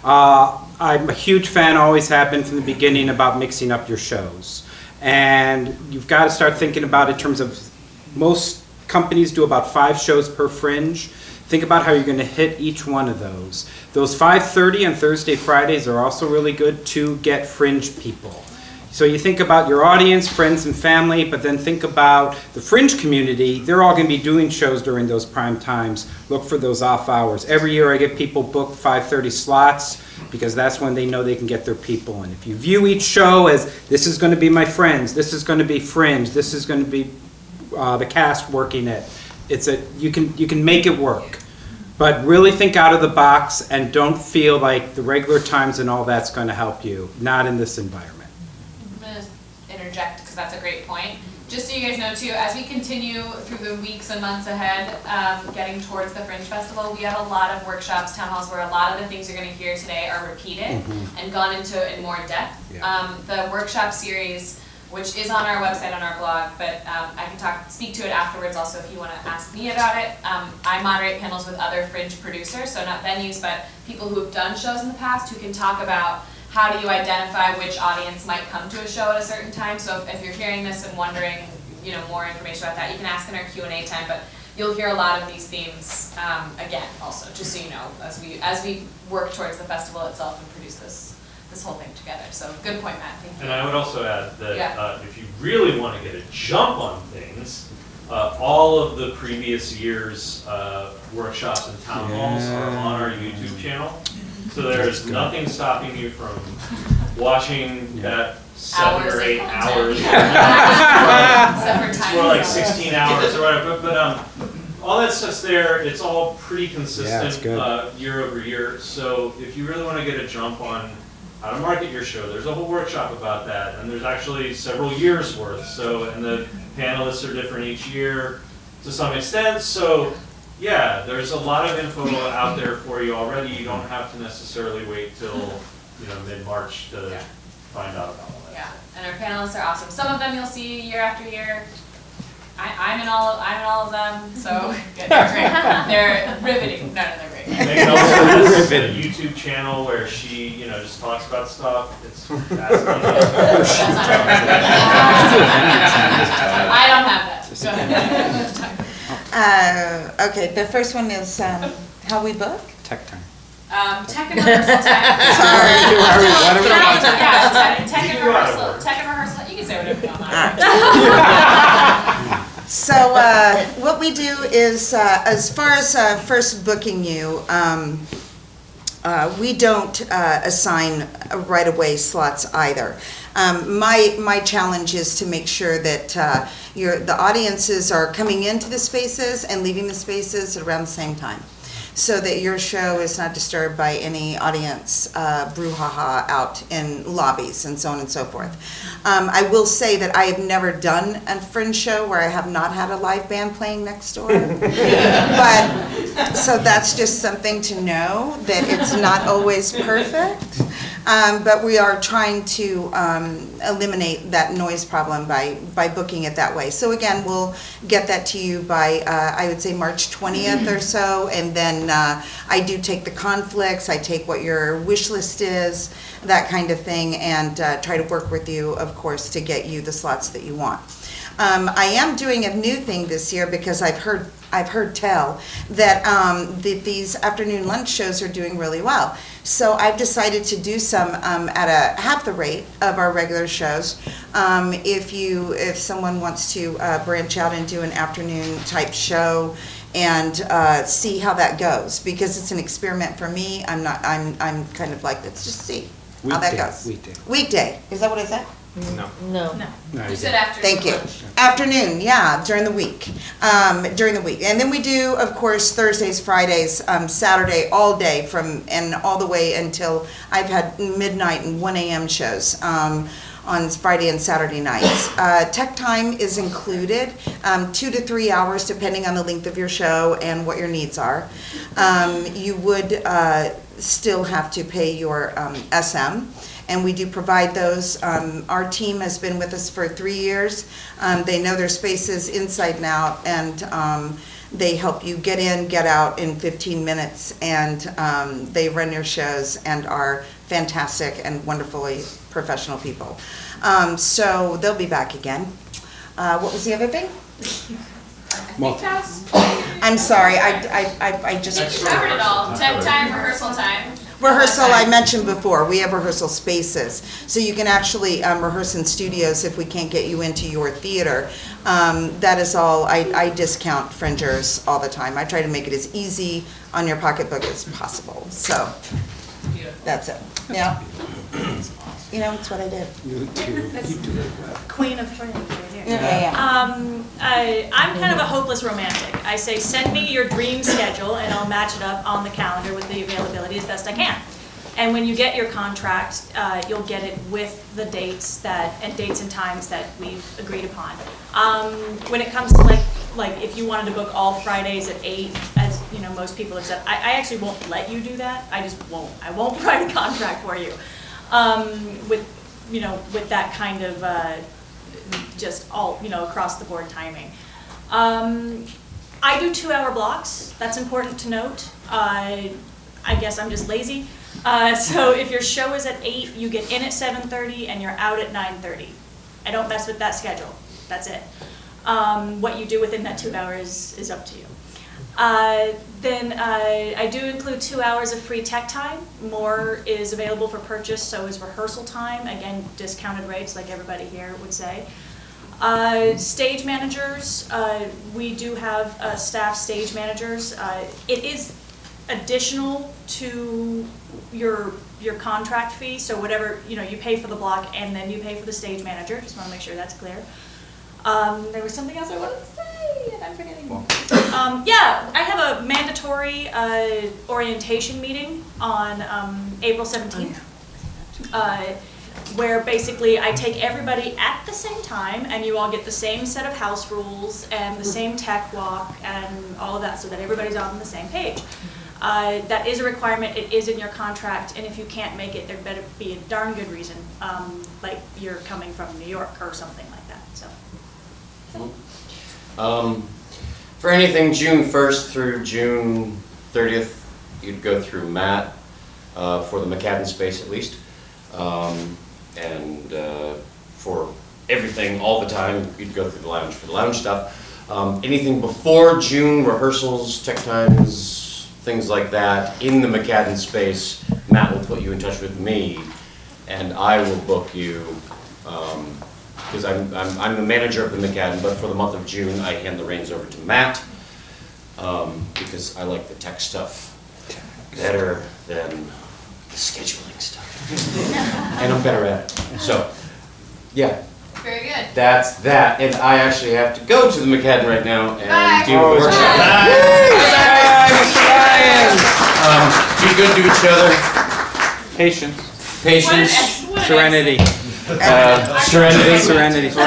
I'm a huge fan, always have been from the beginning, about mixing up your shows. And you've got to start thinking about it in terms of, most companies do about 5 shows per Fringe. Think about how you're going to hit each one of those. Those 5:30 on Thursday, Fridays are also really good to get Fringe people. So you think about your audience, friends and family, but then think about the Fringe community. They're all going to be doing shows during those prime times. Look for those off hours. Every year I get people book 5:30 slots because that's when they know they can get their people in. If you view each show as, this is going to be my friends, this is going to be Fringe, this is going to be the cast working it, you can make it work. But really think out of the box and don't feel like the regular times and all that's going to help you. Not in this environment. I'm going to interject because that's a great point. Just so you guys know too, as we continue through the weeks and months ahead, getting towards the Fringe Festival, we have a lot of workshops, town halls, where a lot of the things you're going to hear today are repeated and gone into in more depth. Yeah. The workshop series, which is on our website, on our blog, but I can speak to it afterwards also if you want to ask me about it. I moderate panels with other Fringe producers, so not venues, but people who have done shows in the past who can talk about how do you identify which audience might come to a show at a certain time. So if you're hearing this and wondering, you know, more information about that, you can ask in our Q&A time, but you'll hear a lot of these themes again also, just so you know, as we work towards the festival itself and produce this whole thing together. So good point, Matt. Thank you. And I would also add that if you really want to get a jump on things, all of the previous year's workshops and town halls are on our YouTube channel. So there's nothing stopping you from watching that 7 or 8 hours. It's more like 16 hours or whatever. But all that stuff's there. It's all pretty Yeah, consistent it's good. year over year. So if you really want to get a jump on how to market your show, there's a whole workshop about that, and there's actually several years worth. So, and the panelists are different each year to some extent. So yeah, there's a lot of info out there for you already. You don't have to necessarily wait till mid-March to find out about all that. Yeah, and our panelists are awesome. Some of them you'll see year after year. I'm in all of them, so they're great. They're riveting. No, they're great. Megan also has a YouTube channel where she, just talks about stuff. It's fascinating. I don't have that. Go ahead. Okay, the first one is how we book. Tech time. Tech and rehearsal time. Sorry. Whatever. Yeah, tech and rehearsal. Tech and rehearsal. You can say whatever you want. So what we do is, as far as first booking you, we don't assign right away slots either. My challenge is to make sure that the audiences are coming into the spaces and leaving the spaces at around the same time, so that your show is not disturbed by any audience brouhaha out in lobbies and so on and so forth. I will say that I have never done a Fringe show where I have not had a live band playing next door. But, so that's just something to know, that it's not always perfect. But we are trying to eliminate that noise problem by booking it that way. So again, we'll get that to you by, I would say, March 20th or so, and then I do take the conflicts, I take what your wish list is, that kind of thing, and try to work with you, of course, to get you the slots that you want. I am doing a new thing this year because I've heard tell that these afternoon lunch shows are doing really well. So I've decided to do some at half the rate of our regular shows. If someone wants to branch out and do an afternoon type show and see how that goes, because it's an experiment for me. I'm kind of like, let's just see how that goes. Weekday. Is that what I said? No. No. You said after. Thank you. Afternoon, yeah, during the week. And then we do, of course, Thursdays, Fridays, Saturday, all day and all the way until I've had midnight and 1 a.m. shows on Friday and Saturday nights. Tech time is included, 2 to 3 hours depending on the length of your show and what your needs are. You would still have to pay your SM. And we do provide those. Our team has been with us for 3 years. They know their spaces inside and out, and they help you get in, get out in 15 minutes, and they run your shows and are fantastic and wonderfully professional people. So they'll be back again. What was the other thing? I'm sorry, I just... You covered it all. Tech time, rehearsal time. Rehearsal, I mentioned before, we have rehearsal spaces, so you can actually rehearse in studios if we can't get you into your theater. That is all, I discount Fringers all the time. I try to make it as easy on your pocketbook as possible, so that's it. Yeah. It's what I did. You do it well. Queen of Fringe right here. Yeah. I'm kind of a hopeless romantic. I say, send me your dream schedule and I'll match it up on the calendar with the availability as best I can. And when you get your contract, you'll get it with the dates and times that we've agreed upon. When it comes to like if you wanted to book all Fridays at 8, as most people have said, I actually won't let you do that. I just won't. I won't write a contract for you. With that kind of just all across the board timing. I do 2-hour blocks. That's important to note. I guess I'm just lazy. So if your show is at 8, you get in at 7:30 and you're out at 9:30. I don't mess with that schedule. That's it. What you do within that 2 hours is up to you. Then I do include 2 hours of free tech time. More is available for purchase, so is rehearsal time. Again, discounted rates like everybody here would say. Stage managers, we do have staff stage managers. It is additional to your contract fee, so whatever, you pay for the block and then you pay for the stage manager. Just want to make sure that's clear. There was something else I wanted to say, and I'm forgetting. Yeah, I have a mandatory orientation meeting on April 17th. Where basically I take everybody at the same time and you all get the same set of house rules and the same tech walk and all of that so that everybody's on the same page. That is a requirement, it is in your contract, and if you can't make it, there better be a darn good reason, like you're coming from New York or something like that, so. For anything June 1st through June 30th, you'd go through Matt, for the McCadden space at least. And for everything, all the time, you'd go through the lounge for the lounge stuff. Anything before June, rehearsals, tech times, things like that, in the McCadden space, Matt will put you in touch with me, and I will book you, because I'm the manager of the McCadden, but for the month of June, I hand the reins over to Matt, because I like the tech stuff better than the scheduling stuff. And I'm better at it. So, yeah. Very good. That's that. And I actually have to go to the McCadden right now and Bye. do a workshop. Be good to each other. Patience. Patience. Serenity. Serenity. Serenity. So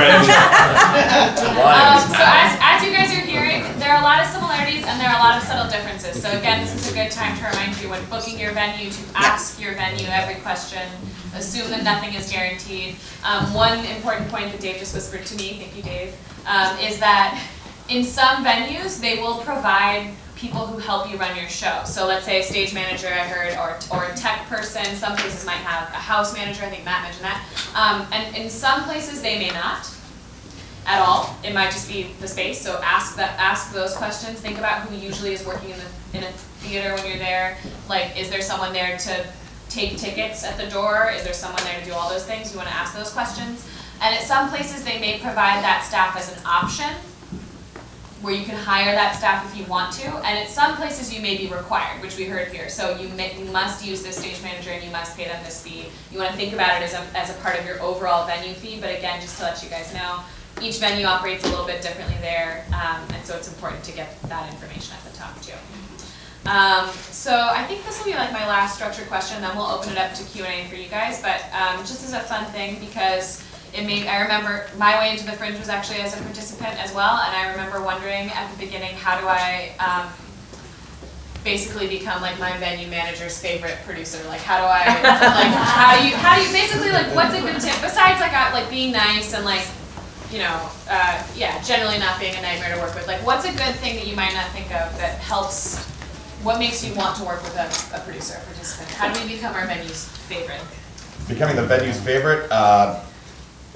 as you guys are hearing, there are a lot of similarities and there are a lot of subtle differences. So again, this is a good time to remind you when booking your venue to ask your venue every question. Assume that nothing is guaranteed. One important point that Dave just whispered to me, thank you Dave, is that in some venues they will provide people who help you run your show. So let's say a stage manager I heard, or a tech person. Some places might have a house manager, I think Matt mentioned that. And in some places they may not at all. It might just be the space, so ask those questions. Think about who usually is working in a theater when you're there. Like, is there someone there to take tickets at the door? Is there someone there to do all those things? You want to ask those questions. And at some places they may provide that staff as an option, where you can hire that staff if you want to, and at some places you may be required, which we heard here. So you must use this stage manager and you must pay them this fee. You want to think about it as a part of your overall venue fee, but again, just to let you guys know, each venue operates a little bit differently there, and so it's important to get that information at the top too. So I think this will be like my last structured question, then we'll open it up to Q&A for you guys, but just as a fun thing, because I remember my way into the Fringe was actually as a participant as well, and I remember wondering at the beginning, how do I basically become like my venue manager's favorite producer? Like, how do I, like, how do you basically, like, what's a good tip besides like being nice and like, you know, yeah, generally not being a nightmare to work with? Like, what's a good thing that you might not think of that helps? What makes you want to work with a producer, a participant? How do we become our venue's favorite? Becoming the venue's favorite,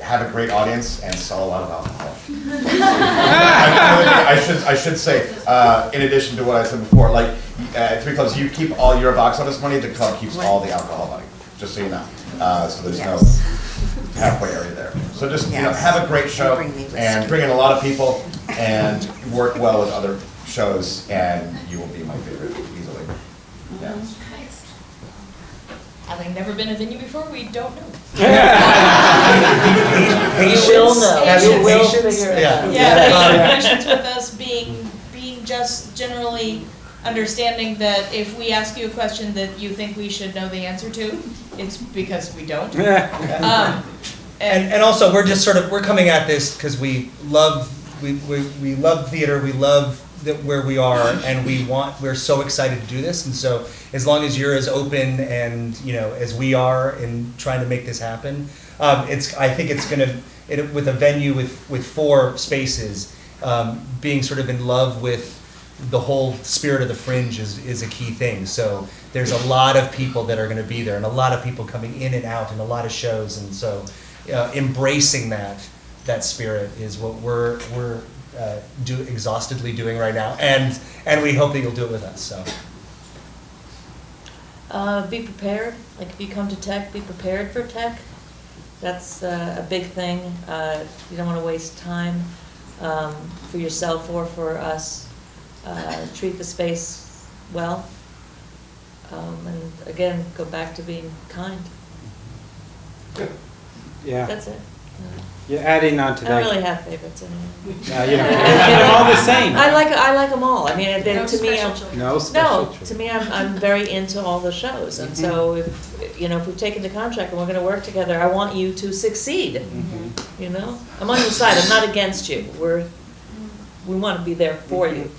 have a great audience and sell a lot of alcohol. I should say, in addition to what I said before, like at Three Clubs, you keep all your box office money, the club keeps all the alcohol money, just so you know. So there's no halfway area there. So just you know, have a great show and bring in a lot of people and work well with other shows, and you will be my favorite easily. Yeah. Having never been a venue before, we don't know. Patience. You will know. Having You will patience. figure it Yeah. out. Yeah, patience with us being just generally understanding that if we ask you a question that you think we should know the answer to, it's because we don't. And also, we're just sort of, we're coming at this because we love theater, we love where we are, and we're so excited to do this. And so as long as you're as open and, you know, as we are in trying to make this happen, I think it's gonna, with a venue with 4 spaces, being sort of in love with the whole spirit of the Fringe is a key thing. So there's a lot of people that are gonna be there, and a lot of people coming in and out, and a lot of shows, and so embracing that spirit is what we're exhaustedly doing right now, and we hope that you'll do it with us. So be prepared. Like if you come to tech, be prepared for tech. That's a big thing. You don't want to waste time for yourself or for us. Treat the space well, and again, go back to being kind. Yeah. That's it. You're adding on to I don't that. really have favorites anymore. You know, get them all the same. I like them all. I mean, No to me, special children. No special no, to me, I'm very into all the shows, and so if we've taken the contract and we're going to work together, I want you to succeed. You know, I'm on your side. I'm not against you. We want to be there for you.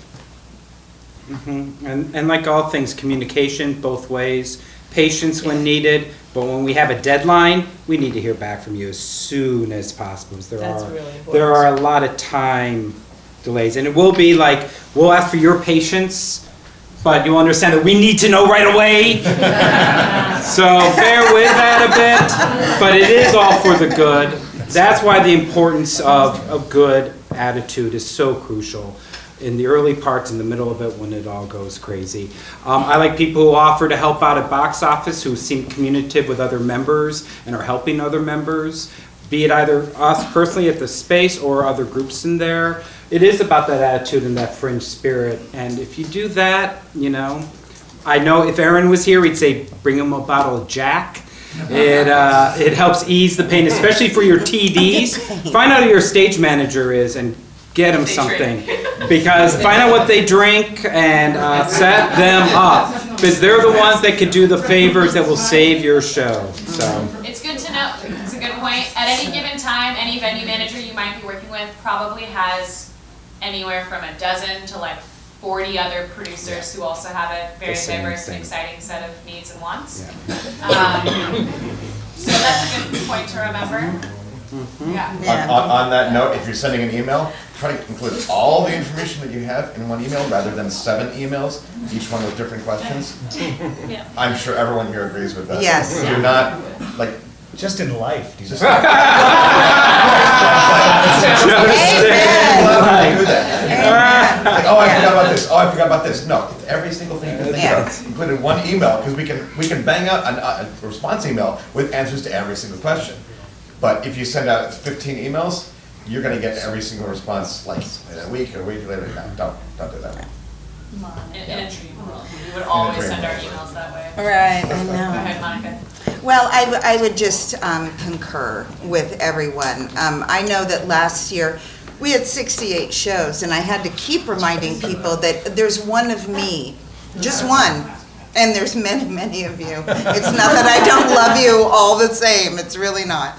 And like all things, communication both ways, patience when needed, but when we have a deadline, we need to hear back from you as soon as possible. Because That's really important. there are a lot of time delays, and it will be like, we'll ask for your patience, but you'll understand that we need to know right away. So bear with that a bit, but it is all for the good. That's why the importance of good attitude is so crucial in the early parts, in the middle of it, when it all goes crazy. I like people who offer to help out at box office, who seem communicative with other members and are helping other members, be it either us personally at the space or other groups in there. It is about that attitude and that fringe spirit, and if you do that, I know if Aaron was here, we'd say bring him a bottle of Jack. It helps ease the pain, especially for your TDs. Find out who your stage manager is and get them something. Because find out what they drink and set them up. Because they're the ones that could do the favors that will save your show. So It's good to know, it's a good point. At any given time, any venue manager you might be working with probably has anywhere from a dozen to like 40 other producers who also have a very diverse and exciting set of needs and wants. So that's a good point to remember. Yeah. On that note, if you're sending an email, try to include all the information that you have in one email rather than 7 emails, each one with different questions. Yeah. I'm sure everyone here agrees with that. Yes. Do not, like, Just in life. Do you just. just- Like, oh, I forgot about this. Oh, I forgot about this. No, every single thing you can think of, included in one email, because we can bang out a response email with answers to every single question. But if you send out 15 emails, you're going to get every single response like in a week or a week later. No, don't do that. In a dream world, we would always send our emails that way. Right, I Go know. ahead, Monica. Well, I would just concur with everyone. I know that last year, we had 68 shows, and I had to keep reminding people that there's one of me, just one, and there's many, many of you. It's not that I don't love you all the same, it's really not.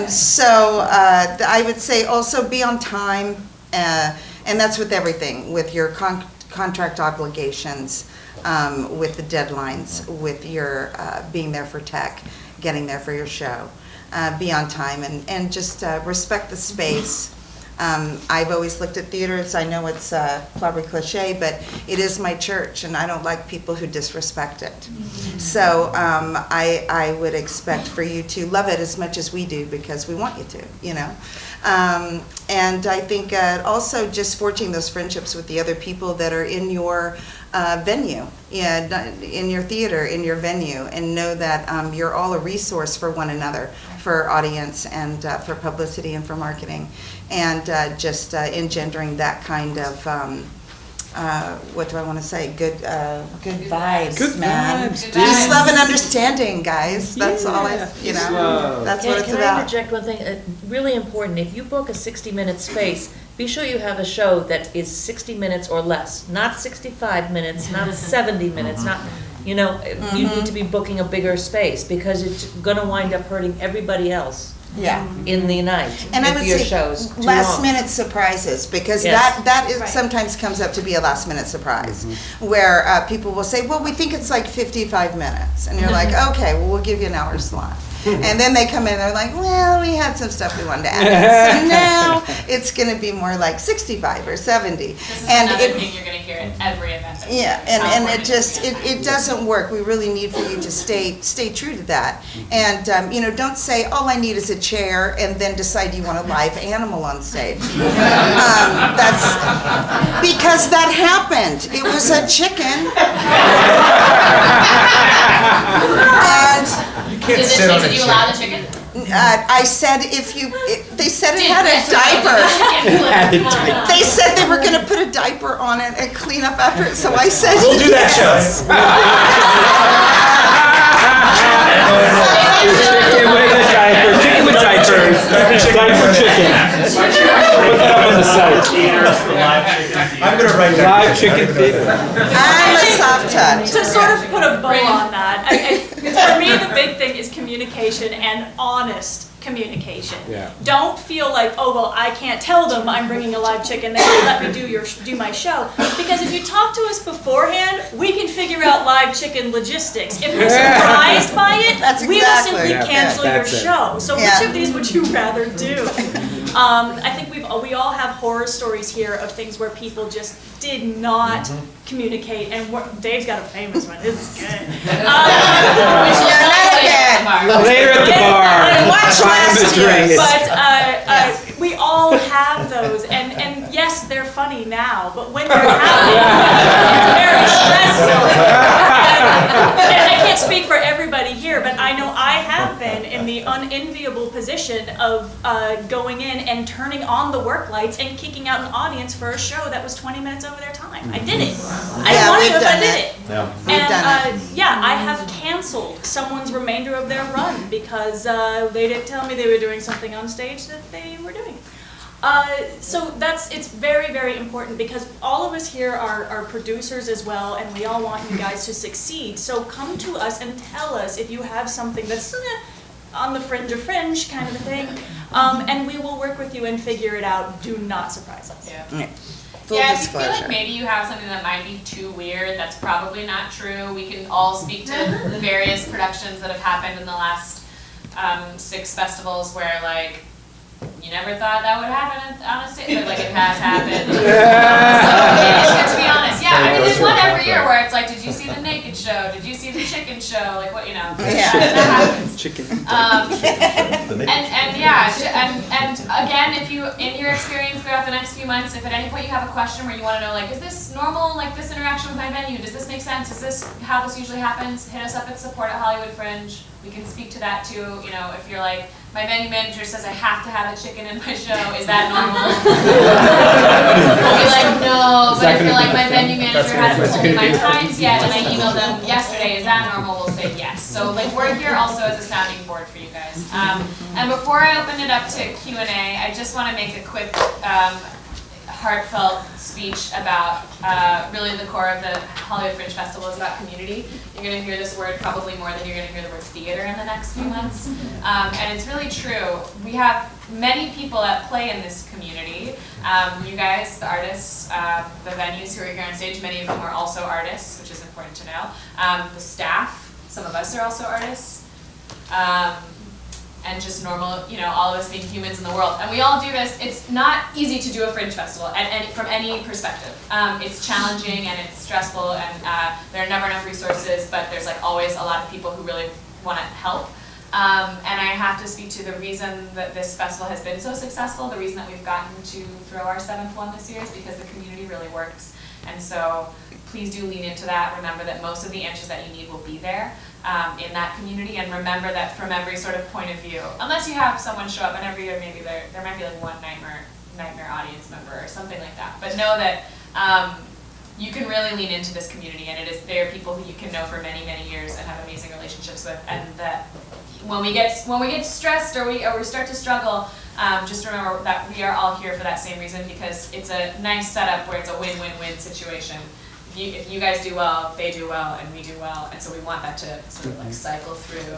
So I would say also be on time, and that's with everything, with your contract obligations, with the deadlines, with your being there for tech, getting there for your show. Be on time and just respect the space. I've always looked at theaters, I know it's probably cliche, but it is my church, and I don't like people who disrespect it. So I would expect for you to love it as much as we do, because we want you to, And I think also just forging those friendships with the other people that are in your venue, in your theater, in your venue, and know that you're all a resource for one another, for audience and for publicity and for marketing, and just engendering that kind of, what do I want to say, good vibes, Good man. vibes, Peace, love, and understanding, guys. That's all that's what it's Can I about. interject one thing? Really important, if you book a 60-minute space, be sure you have a show that is 60 minutes or less, not 65 minutes, not 70 minutes, not, you need to be booking a bigger space, because it's gonna wind up hurting everybody else in the night And I if would your say show's too last long. minute surprises, because Yes. that is sometimes comes up to be a last minute surprise, where people will say, well, we think it's like 55 minutes, and you're like, okay, well, we'll give you an hour slot. And then they come in and they're like, well, we had some stuff we wanted to add. So now it's going to be more like 65 or 70. This is And another it, thing you're gonna hear at every event. yeah, and it just, it doesn't work. We really need for you to stay true to that. And, don't say, all I need is a chair, and then decide you want a live animal on stage. That's, because that happened. It was a chicken. And You can't sit on a Did you chair. allow the chicken? I said they said it had a diaper. They said they were gonna put a diaper on it and clean up after it, so I said We'll do that yes. chicken with a diaper, chicken with diaper. Diaper chicken. Put that up on the site. Theaters, the live chicken theater. I'm gonna write that. Live chicken theater. I'm a soft touch. To sort of put a bow on that, for me, the big thing is communication and honest communication. Yeah. Don't feel like, oh, well, I can't tell them I'm bringing a live chicken, they won't let me do my show. Because if you talk to us beforehand, we can figure out live chicken logistics. If we're surprised by it, That's we will exactly. simply Yeah, cancel your that's it. show. So Yeah. which of these would you rather do? I think we all have horror stories here of things where people just did not communicate, and Dave's got a famous one. This is good. Later at the bar. Watch Time to last drink. But we all have those, and yes, they're funny now, but when they're happening, it's very stressful. And I can't speak for everybody here, but I know I have been in the unenviable position of going in and turning on the work lights and kicking out an audience for a show that was 20 minutes over their time. I did it. I didn't want to, but I did it. Yeah. We've done And yeah, I have canceled someone's remainder of their run because they didn't tell me they were doing something on stage that they were doing. So it's very, very important because all of us here are producers as well, and we all want you guys to succeed. So come to us and tell us if you have something that's on the fringe of fringe kind of a thing, and we will work with you and figure it out. Do not surprise us. Full If you feel disclosure. like maybe you have something that might be too weird, that's probably not true. We can all speak to the various productions that have happened in the last 6 festivals where, like, you never thought that would happen on a stage, but like it has happened. So it's good to be honest. Yeah, I mean, there's one every year where it's like, did you see the naked show? Did you see the chicken show? Like, what, you know? Yeah. That happens. Chicken. And again, if you, in your experience throughout the next few months, if at any point you have a question where you want to know, like, is this normal, like this interaction with my venue? Does this make sense? Is this how this usually happens? Hit us up at support@Hollywood Fringe. We can speak to that too. You know, if you're like, my venue manager says I have to have a chicken in my show, is that normal? We'll be like, no, but if you're like, my venue manager hasn't told me my times yet, and I emailed them yesterday, is that normal? We'll say yes. So like, we're here also as a sounding board for you guys. And before I open it up to Q&A, I just want to make a quick heartfelt speech about really the core of the Hollywood Fringe Festival is about community. You're going to hear this word probably more than you're going to hear the word theater in the next few months. And it's really true. We have many people at play in this community. You guys, the artists, the venues who are here on stage, many of whom are also artists, which is important to know. The staff, some of us are also artists. And just normal, you know, all of us being humans in the world. And we all do this. It's not easy to do a Fringe Festival from any perspective. It's challenging and it's stressful, and there are never enough resources, but there's like always a lot of people who really want to help. And I have to speak to the reason that this festival has been so successful, the reason that we've gotten to throw our 7th one this year is because the community really works. And so please do lean into that. Remember that most of the answers that you need will be there. In that community, and remember that from every sort of point of view, unless you have someone show up, and every year maybe there might be like one nightmare audience member or something like that, but know that you can really lean into this community, and there are people who you can know for many, many years and have amazing relationships with, and that when we get stressed or we start to struggle, just remember that we are all here for that same reason, because it's a nice setup where it's a win-win-win situation. If you guys do well, they do well, and we do well, and so we want that to sort of like cycle through,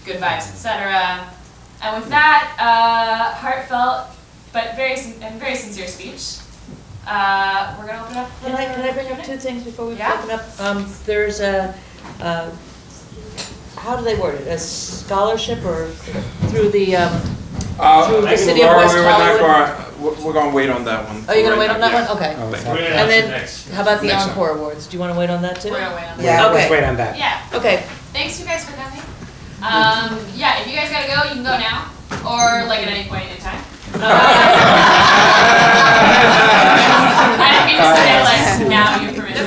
good vibes, etc. And with that heartfelt but very sincere speech, we're gonna open up. Can I bring up 2 things before we Yeah. open up? There's a how do they word it? A scholarship or through the city of West Hollywood? We're going to wait on that one. Oh, you're gonna wait on that one? Okay. Oh, We're sorry. gonna And announce it then, next. how about the Next Encore Awards? Do you want to wait on that too? We're gonna wait on that. Yeah. Okay. Let's wait on that. Yeah. Okay. Thanks you guys for coming. Yeah, if you guys gotta go, you can go now, or like at any point in time. I didn't mean to say like now you're permitted.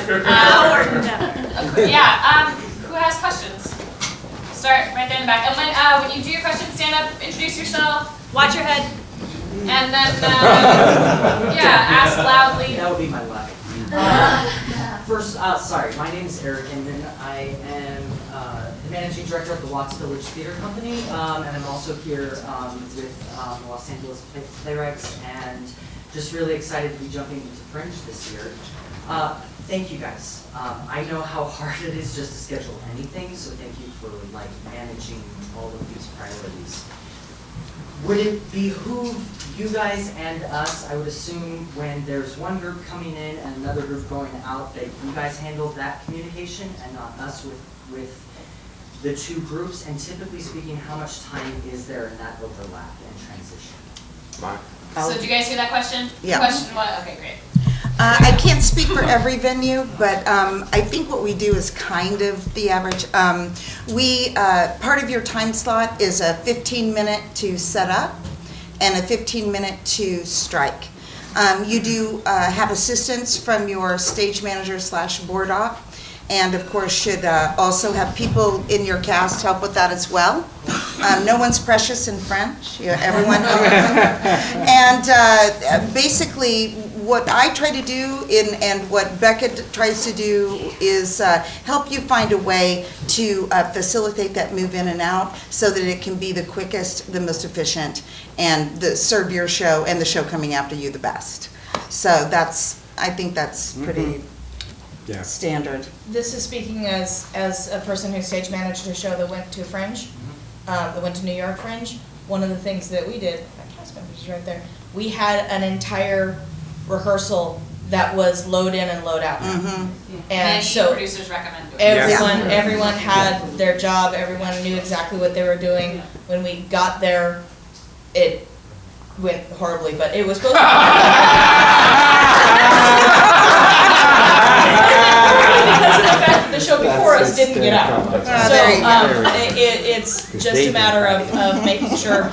Who has questions? Start right there in the back. And when you do your question, stand up, introduce yourself, Watch your head. and then ask loudly. That would be my luck. First, sorry, my name is Eric Inman. I am an Managing Director at the Watts Village Theater Company, and I'm also here with the Los Angeles Playwrights, and just really excited to be jumping into Fringe this year. Thank you guys. I know how hard it is just to schedule anything, so thank you for like managing all of these priorities. Would it behoove you guys and us, I would assume, when there's one group coming in and another group going out, that you guys handle that communication and not us with the two groups? And typically speaking, how much time is there in that overlap and transition? Mark? So did you guys hear that question? Yeah. Question what? Okay, great. I can't speak for every venue, but I think what we do is kind of the average. Part of your time slot is a 15-minute to set up and a 15-minute to strike. You do have assistance from your stage manager / board op, and of course should also have people in your cast help with that as well. No one's precious in French. Everyone and basically what I try to do and what Becca tries to do is help you find a way to facilitate that move in and out so that it can be the quickest, the most efficient, and serve your show and the show coming after you the best. So I think that's pretty standard. This is speaking as a person who stage managed a show that went to Fringe, that went to New York Fringe. One of the things that we did, my cast member is right there, we had an entire rehearsal that was load in and load out. And Many so producers recommend doing it. everyone had their job, everyone knew exactly what they were doing. When we got there, it went horribly, but it was supposed to because of the fact that the show before us didn't get out. So it's just a matter of making sure.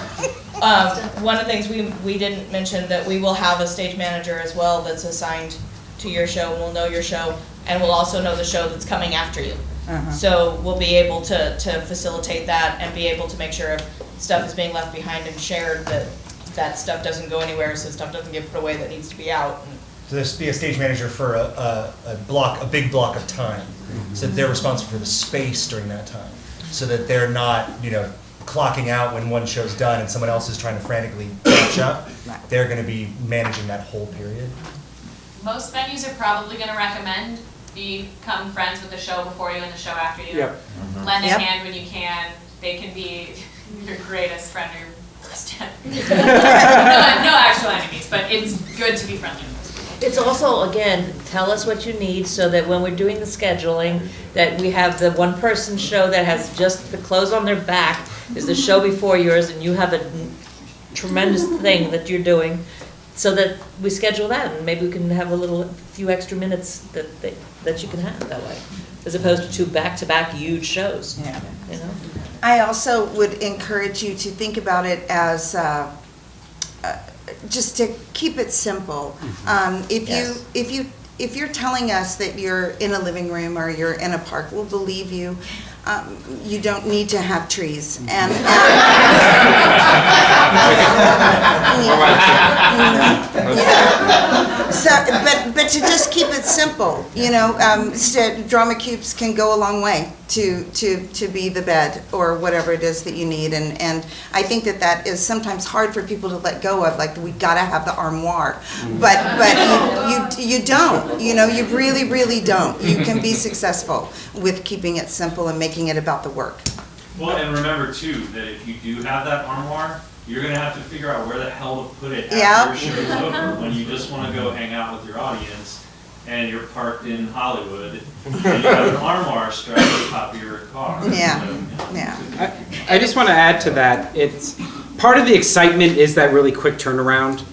One of the things we didn't mention, that we will have a stage manager as well that's assigned to your show, and will know your show, and will also know the show that's coming after you. So we'll be able to facilitate that and be able to make sure if stuff is being left behind and shared, that stuff doesn't go anywhere, so stuff doesn't get put away that needs to be out. So there's be a stage manager for a big block of time, so that they're responsible for the space during that time, so that they're not, clocking out when one show's done and someone else is trying to frantically catch up. They're going to be managing that whole period. Most venues are probably going to recommend become friends with the show before you and the show after you. Lend a hand when you can. They can be your greatest friend or your worst enemy. No actual enemies, but it's good to be friendly with those people. It's also, again, tell us what you need so that when we're doing the scheduling, that we have the one person show that has just the clothes on their back is the show before yours, and you have a tremendous thing that you're doing, so that we schedule that, and maybe we can have a few extra minutes that you can have that way, as opposed to two back-to-back huge shows. I also would encourage you to think about it as just to keep it simple. If you're telling us that you're in a living room or you're in a park, we'll believe you. You don't need to have trees. And but to just keep it simple, drama cubes can go a long way to be the bed or whatever it is that you need, and I think that is sometimes hard for people to let go of, like we gotta have the armoire, but you don't, you really don't. You can be successful with keeping it simple and making it about the work. Well, and remember too, that if you do have that armoire, you're going to have to figure out where the hell to put it after your show's over. When you just want to go hang out with your audience and you're parked in Hollywood and you have an armoire strapped to the top of your car. I just want to add to that. It's part of the excitement is that really quick turnaround,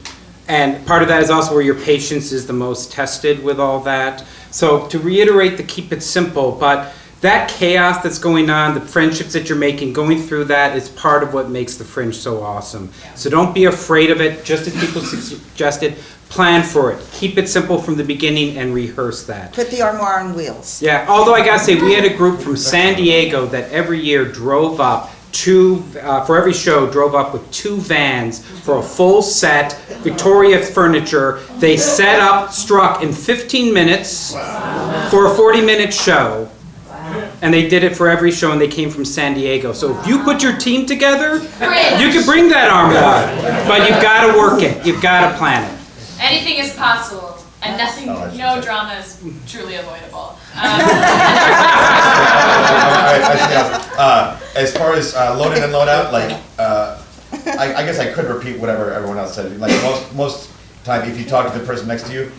and part of that is also where your patience is the most tested with all that. So to reiterate, to keep it simple, but that chaos that's going on, the friendships that you're making, going through that is part of what makes the Fringe so awesome. So don't be afraid of it. Just as people suggested, plan for it. Keep it simple from the beginning and rehearse that. Put the armoire on wheels. Yeah, although I gotta say, we had a group from San Diego that every year drove up for every show, drove up with 2 vans for a full set, Victoria furniture. They set up, struck in 15 minutes for a 40-minute show. And they did it for every show, and they came from San Diego. So if you put your team together, Fringe. you could bring that armada. But you've got to work it. You've got to plan it. Anything is possible, and nothing, no drama is truly avoidable. As far as load in and load out, like, I guess I could repeat whatever everyone else said. Like most time, if you talk to the person next to you,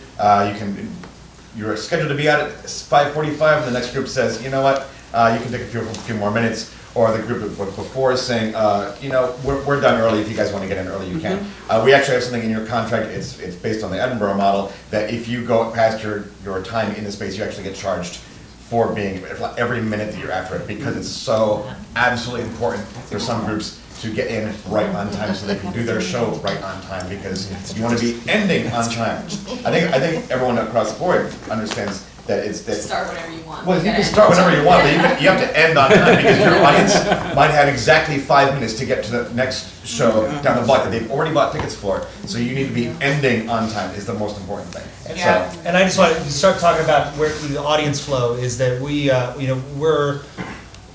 you're scheduled to be out at 5:45, and the next group says, you know what, you can take a few more minutes. Or the group before is saying, you know, we're done early. If you guys want to get in early, you can. We actually have something in your contract. It's based on the Edinburgh model that if you go past your time in the space, you actually get charged for being every minute that you're after it, because it's so absolutely important for some groups to get in right on time so they can do their show right on time, because you want to be ending on time. I think everyone across the board understands that it's that. Start whenever you want. Well, you can start whenever you want, but you have to end on time, because your audience might have exactly 5 minutes to get to the next show down the block that they've already bought tickets for. So you need to be ending on time is the most important thing. Yeah. And I just want to start talking about where the audience flow is. That we, you know, we're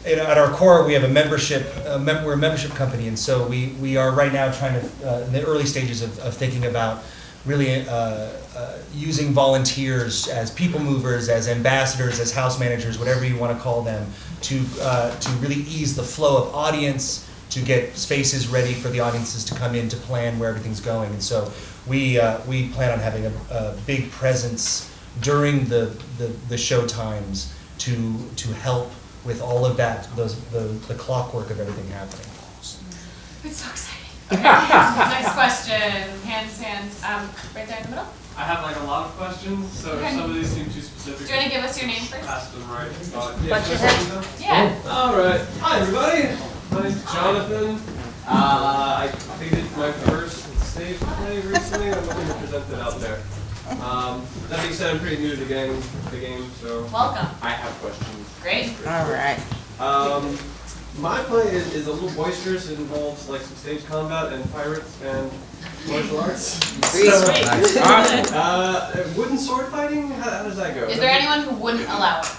at our core, we have a membership. We're a membership company, and so we are right now trying to in the early stages of thinking about really using volunteers as people movers, as ambassadors, as house managers, whatever you want to call them, to really ease the flow of audience, to get spaces ready for the audiences to come in, to plan where everything's going. And so we plan on having a big presence during the show times to help with all of that, the clockwork of everything happening. It's so exciting. Okay, next question. Hands. Right there in the middle. I have like a lot of questions, so Okay. if some of these seem too specific. Do you want to give us your name first? Ask them right. What's your head? Yeah. All right. Hi, everybody. My name's Jonathan. I completed my first stage play recently. I'm looking to present it out there. That being said, I'm pretty new to the game, so Welcome. I have questions. Great. All right. My play is a little boisterous. It involves like some stage combat and pirates and martial arts. Wooden sword fighting? How does that go? Is there anyone who wouldn't allow it?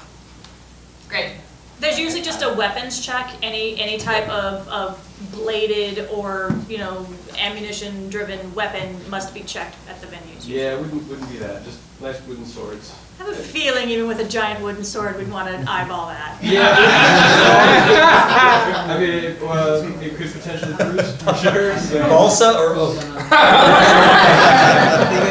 Great. There's usually just a weapons check. Any type of bladed or, you know, ammunition-driven weapon must be checked at the venues. Yeah, it wouldn't be that. Just nice wooden swords. I have a feeling even with a giant wooden sword, we'd want to eyeball that. Yeah. I mean, it could potentially bruise for sure. So. Balsa or oak? They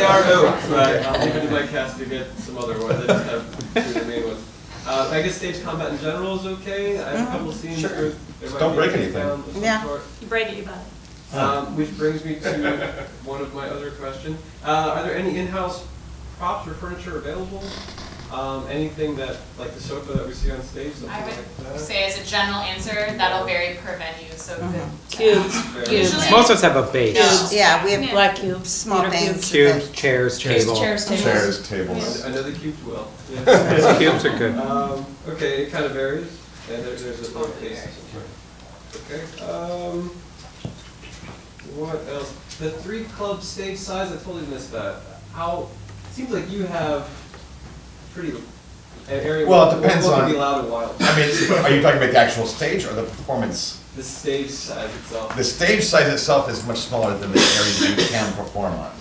are oak, but I'll leave it to my cast to get some other ones. I just have two of the main ones. I guess stage combat in general is okay. I have a couple scenes where there might Don't be break a anything. takedown of some Yeah. sort. You break it, you buy it. Which brings me to one of my other questions. Are there any in-house props or furniture available? Anything that, like the sofa that we see on stage, something I like would that? say as a general answer, that'll vary per venue, so Cubes. Usually- Most of us have a base. Yeah, we have Black cubes. small Peter things. Cubes, chairs, table. Chairs, tables. Chairs, tables. I know the cubes well. Yeah. Those cubes are good. Okay, it kind of varies, and there's a lot of cases. Okay. What else? The 3 club stage size, I totally missed that. It seems like you have pretty an area. Well, it depends what on. would be allowed and wild. I mean, are you talking about the actual stage or the performance? The stage size itself. The stage size itself is much smaller than the area you can perform on.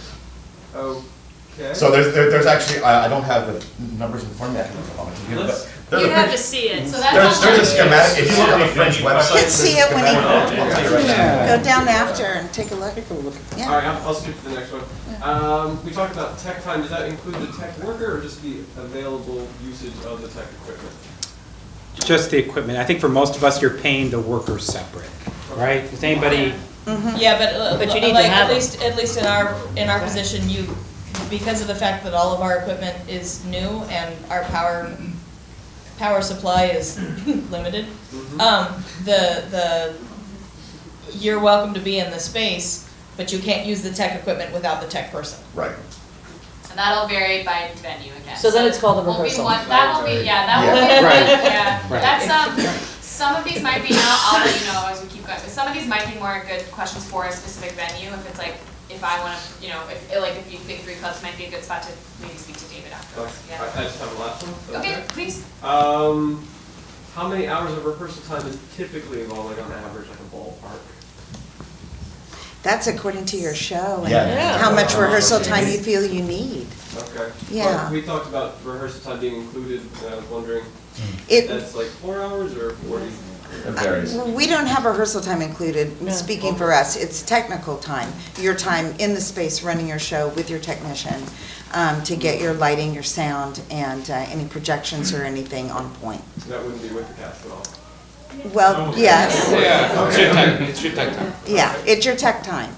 Okay. So there's actually, I don't have the numbers in front of me, I can look on my computer, but there's You'd a have big- to see it. So that's there's a schematic, if you look on the Fringe website. You can see it when you Yeah. go down after and take a look. All Yeah. right, I'll skip to the next one. We talked about tech time. Does that include the tech worker or just the available usage of the tech equipment? Just the equipment. I think for most of us, you're paying the workers separate, right? Is anybody? Yeah, but you need to like, have at least in our position, because of the fact that all of our equipment is new and our power supply is limited, you're welcome to be in the space, but you can't use the tech equipment without the tech person. Right. And that'll vary by venue again. So then it's called a Won't be rehearsal. that won't be, yeah, that won't Yeah. be, Right. yeah. Right. That's, some of these might be, I'll let you know as we keep going, but some of these might be more good questions for a specific venue, if it's like, if I wanna, you know, if you think 3 clubs might be a good spot to maybe speak to David afterwards, yeah. I just have a last one. Okay, please. how many hours of rehearsal time is typically involved, like on average, like a ballpark? That's according to your show and Yeah. how much rehearsal time you feel you need. Okay. Yeah. Well, we talked about rehearsal time being included, and I was wondering, It, that's like 4 hours or 40? It varies. we don't have rehearsal time included, speaking for us. It's technical time, your time in the space running your show with your technician to get your lighting, your sound, and any projections or anything on point. So that wouldn't be with the cast at all? Well, yes, Yeah, it's your tech, it's your tech time. yeah, it's your tech time.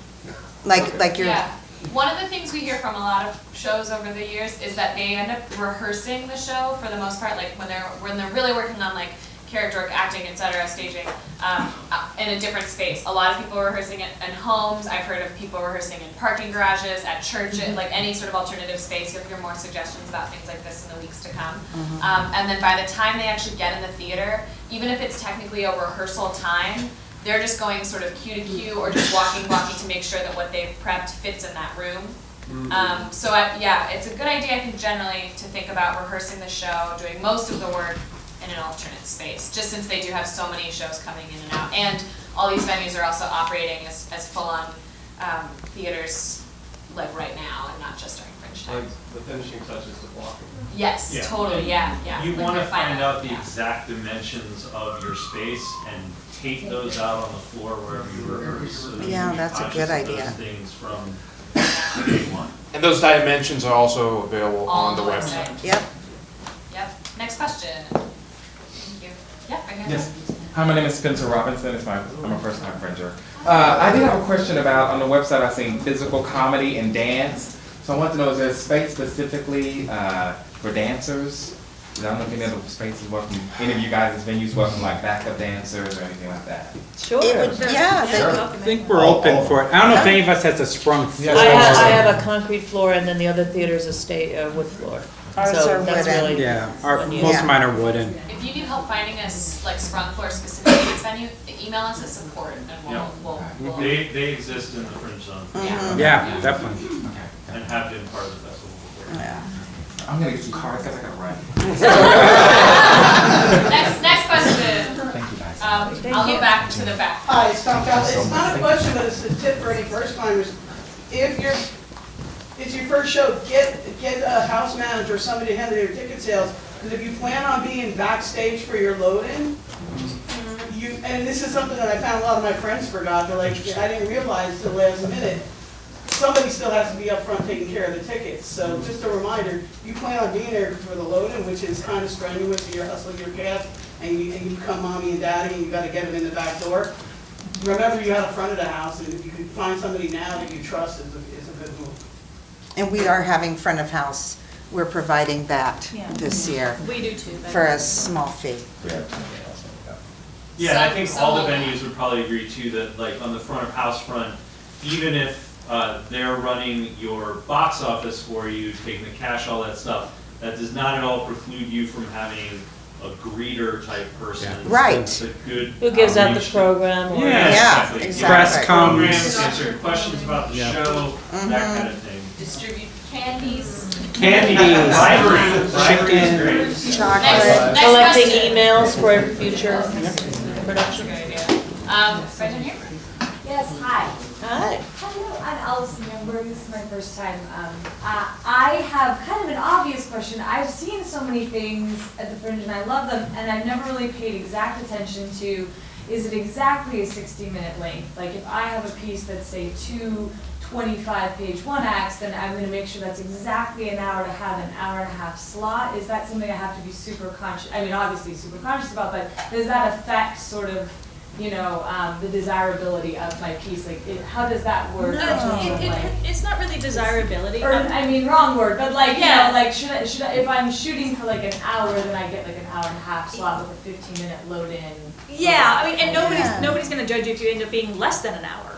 Like your, Yeah. One of the things we hear from a lot of shows over the years is that they end up rehearsing the show for the most part, like when they're really working on like character work, acting, etc., staging, in a different space. A lot of people are rehearsing it in homes. I've heard of people rehearsing in parking garages, at churches, like any sort of alternative space. You'll hear more suggestions about things like this in the weeks to come. And then by the time they actually get in the theater, even if it's technically a rehearsal time, they're just going sort of cue to cue or just walking to make sure that what they've prepped fits in that room. Yeah, it's a good idea, I think, generally to think about rehearsing the show, doing most of the work in an alternate space, just since they do have so many shows coming in and out. And all these venues are also operating as full-on theaters like right now and not just during Fringe Like time. the finishing touch is the blocking. Yes, Yeah. totally, yeah. You Like want to the find final- out the yeah. exact dimensions of your space and tape those out on the floor wherever you rehearse. So that you Yeah, can be that's a conscious good of those idea. things from day one. And those dimensions are also available All on the website. yep. Yep. Next question. Thank you. Yeah, right here. Yes. Hi, my name is Spencer Robinson. I'm a first-time Fringer. I did have a question about, on the website, I seen physical comedy and dance. So I want to know, is there a space specifically for dancers? I don't know if any other spaces welcome, any of you guys' venues welcome like backup dancers or anything like that. Sure. It would, yeah, I think we're open for it. I don't know if any of us has a sprung floor. I have a concrete floor, and then the other theater's a wood floor. Ours So are that's wooden. really Yeah, unusual. most of mine are wooden. If you need help finding us like sprung floor specific to this venue, email us at support and we'll They exist in the Fringe zone for Yeah. sure. Yeah, definitely. And have been part of the festival before. yeah. I'm gonna get some cards because I gotta run. Next question. Thank you guys. I'll go back to the back. Hi, it's Tom Cowell. It's not a question, but it's a tip for any first timers. If it's your first show, get a house manager or somebody to handle your ticket sales. Because if you plan on being backstage for your load-in, and this is something that I found a lot of my friends forgot. They're like, I didn't realize till the last minute. Somebody still has to be up front taking care of the tickets. So just a reminder, you plan on being there for the load-in, which is kind of strenuous. You're hustling your cast, and you become mommy and daddy, and you got to get them in the back door. Remember, you have the front of the house, and if you can find somebody now that you trust, is a good move. And we are having front of house. We're providing that Yeah. this year We do too. for a small fee. Yeah, and I think all the Some- venues would probably agree too that like on the front of house front, even if they're running your box office for you, taking the cash, all that stuff, that does not at all preclude you from having a greeter type person. Yeah. Right. That's a good Who gives out the outreach. program? Or Yeah, Yeah, exactly. exactly. Press comes. Programs, answering questions about the Yeah. show, that kind of thing. Distribute candies. Candies, Bribery is chicken, great. Chocolate. Next Collecting question. emails for future production. Good idea. Right in here. Yes, hi. Hi. Hello, I'm Allison Youngberg. This is my first time. I have kind of an obvious question. I've seen so many things at the Fringe and I love them, and I've never really paid exact attention to, is it exactly a 60-minute length? Like if I have a piece that's, say, 2 25-page one acts, then I'm going to make sure that's exactly an hour to have an hour and a half slot. Is that something I have to be super conscious, I mean, obviously super conscious about, but does that affect sort of, you know, the desirability of my piece? Like, how does that work? in terms of, like, It's not really desirability. or, I mean, wrong word, but like, Yeah. you know, like, should I, if I'm shooting for like an hour, then I get like an hour and a half slot with a 15-minute load-in. Yeah, I mean, and Yeah. nobody's gonna judge you if you end up being less than an hour.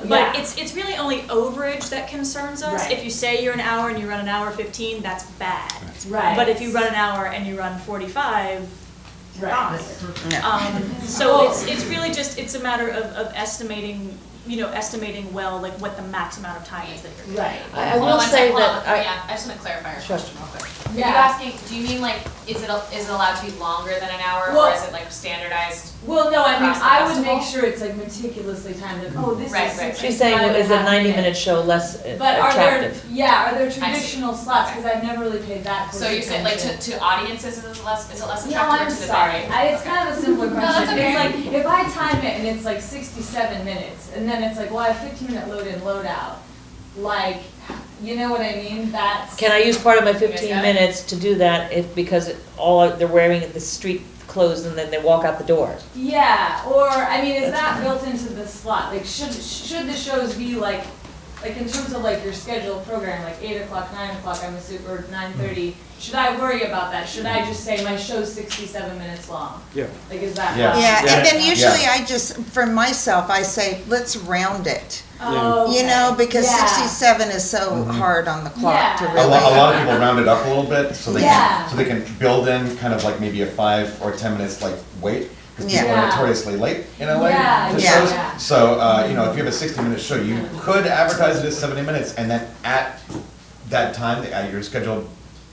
But Yeah. it's really only overage that concerns us. Right. If you say you're an hour and you run an hour 15, that's bad. Right. But if you run an hour and you run 45, you're Right. fine. So it's really just, it's a matter of estimating, estimating well, like what the max amount of time is that you're. Right. I will say that Yeah, I just want to clarify our Sure. question real quick. Are you asking, do you mean like, is it allowed to be longer than an hour, or is it like standardized? Well, no, I mean, across the I would festival? make sure it's like meticulously timed, like, oh, this Right, is right, right. 65 She's saying, is a and a half 90-minute show less But are there, attractive? yeah, are there see. traditional slots, because I've never really paid that close So you said like attention. to audiences, is it less attractive No, I'm or to the sorry, venue? it's kind of a simpler No, question. that's okay. It's like, if I time it and it's like 67 minutes, and then it's like, well, I have 15-minute load in, load out, like, you know what I mean? That's. Can I use part of my guys 15 got it? minutes to do that because they're wearing the street clothes and then they walk out the door? Yeah, or, I mean, is that built into the slot? Like, should the shows be like in terms of like your scheduled program, like 8 o'clock, 9 o'clock, I'm assuming, or 9:30, should I worry about that? Should I just say my show's 67 minutes long? Yeah. Like, is that? Yeah. Yeah, and then usually I just, for myself, I say, let's round it. Oh, You know, because yeah. 67 is so hard on the clock to Yeah. really. A lot of people round it up a little bit, so they Yeah. can build in kind of like maybe a 5 or 10 minutes like wait, because people Yeah. are notoriously late in LA Yeah, to yeah. shows. Yeah. So, you know, if you have a 60-minute show, you could advertise it as 70 minutes, and then at that time, at your scheduled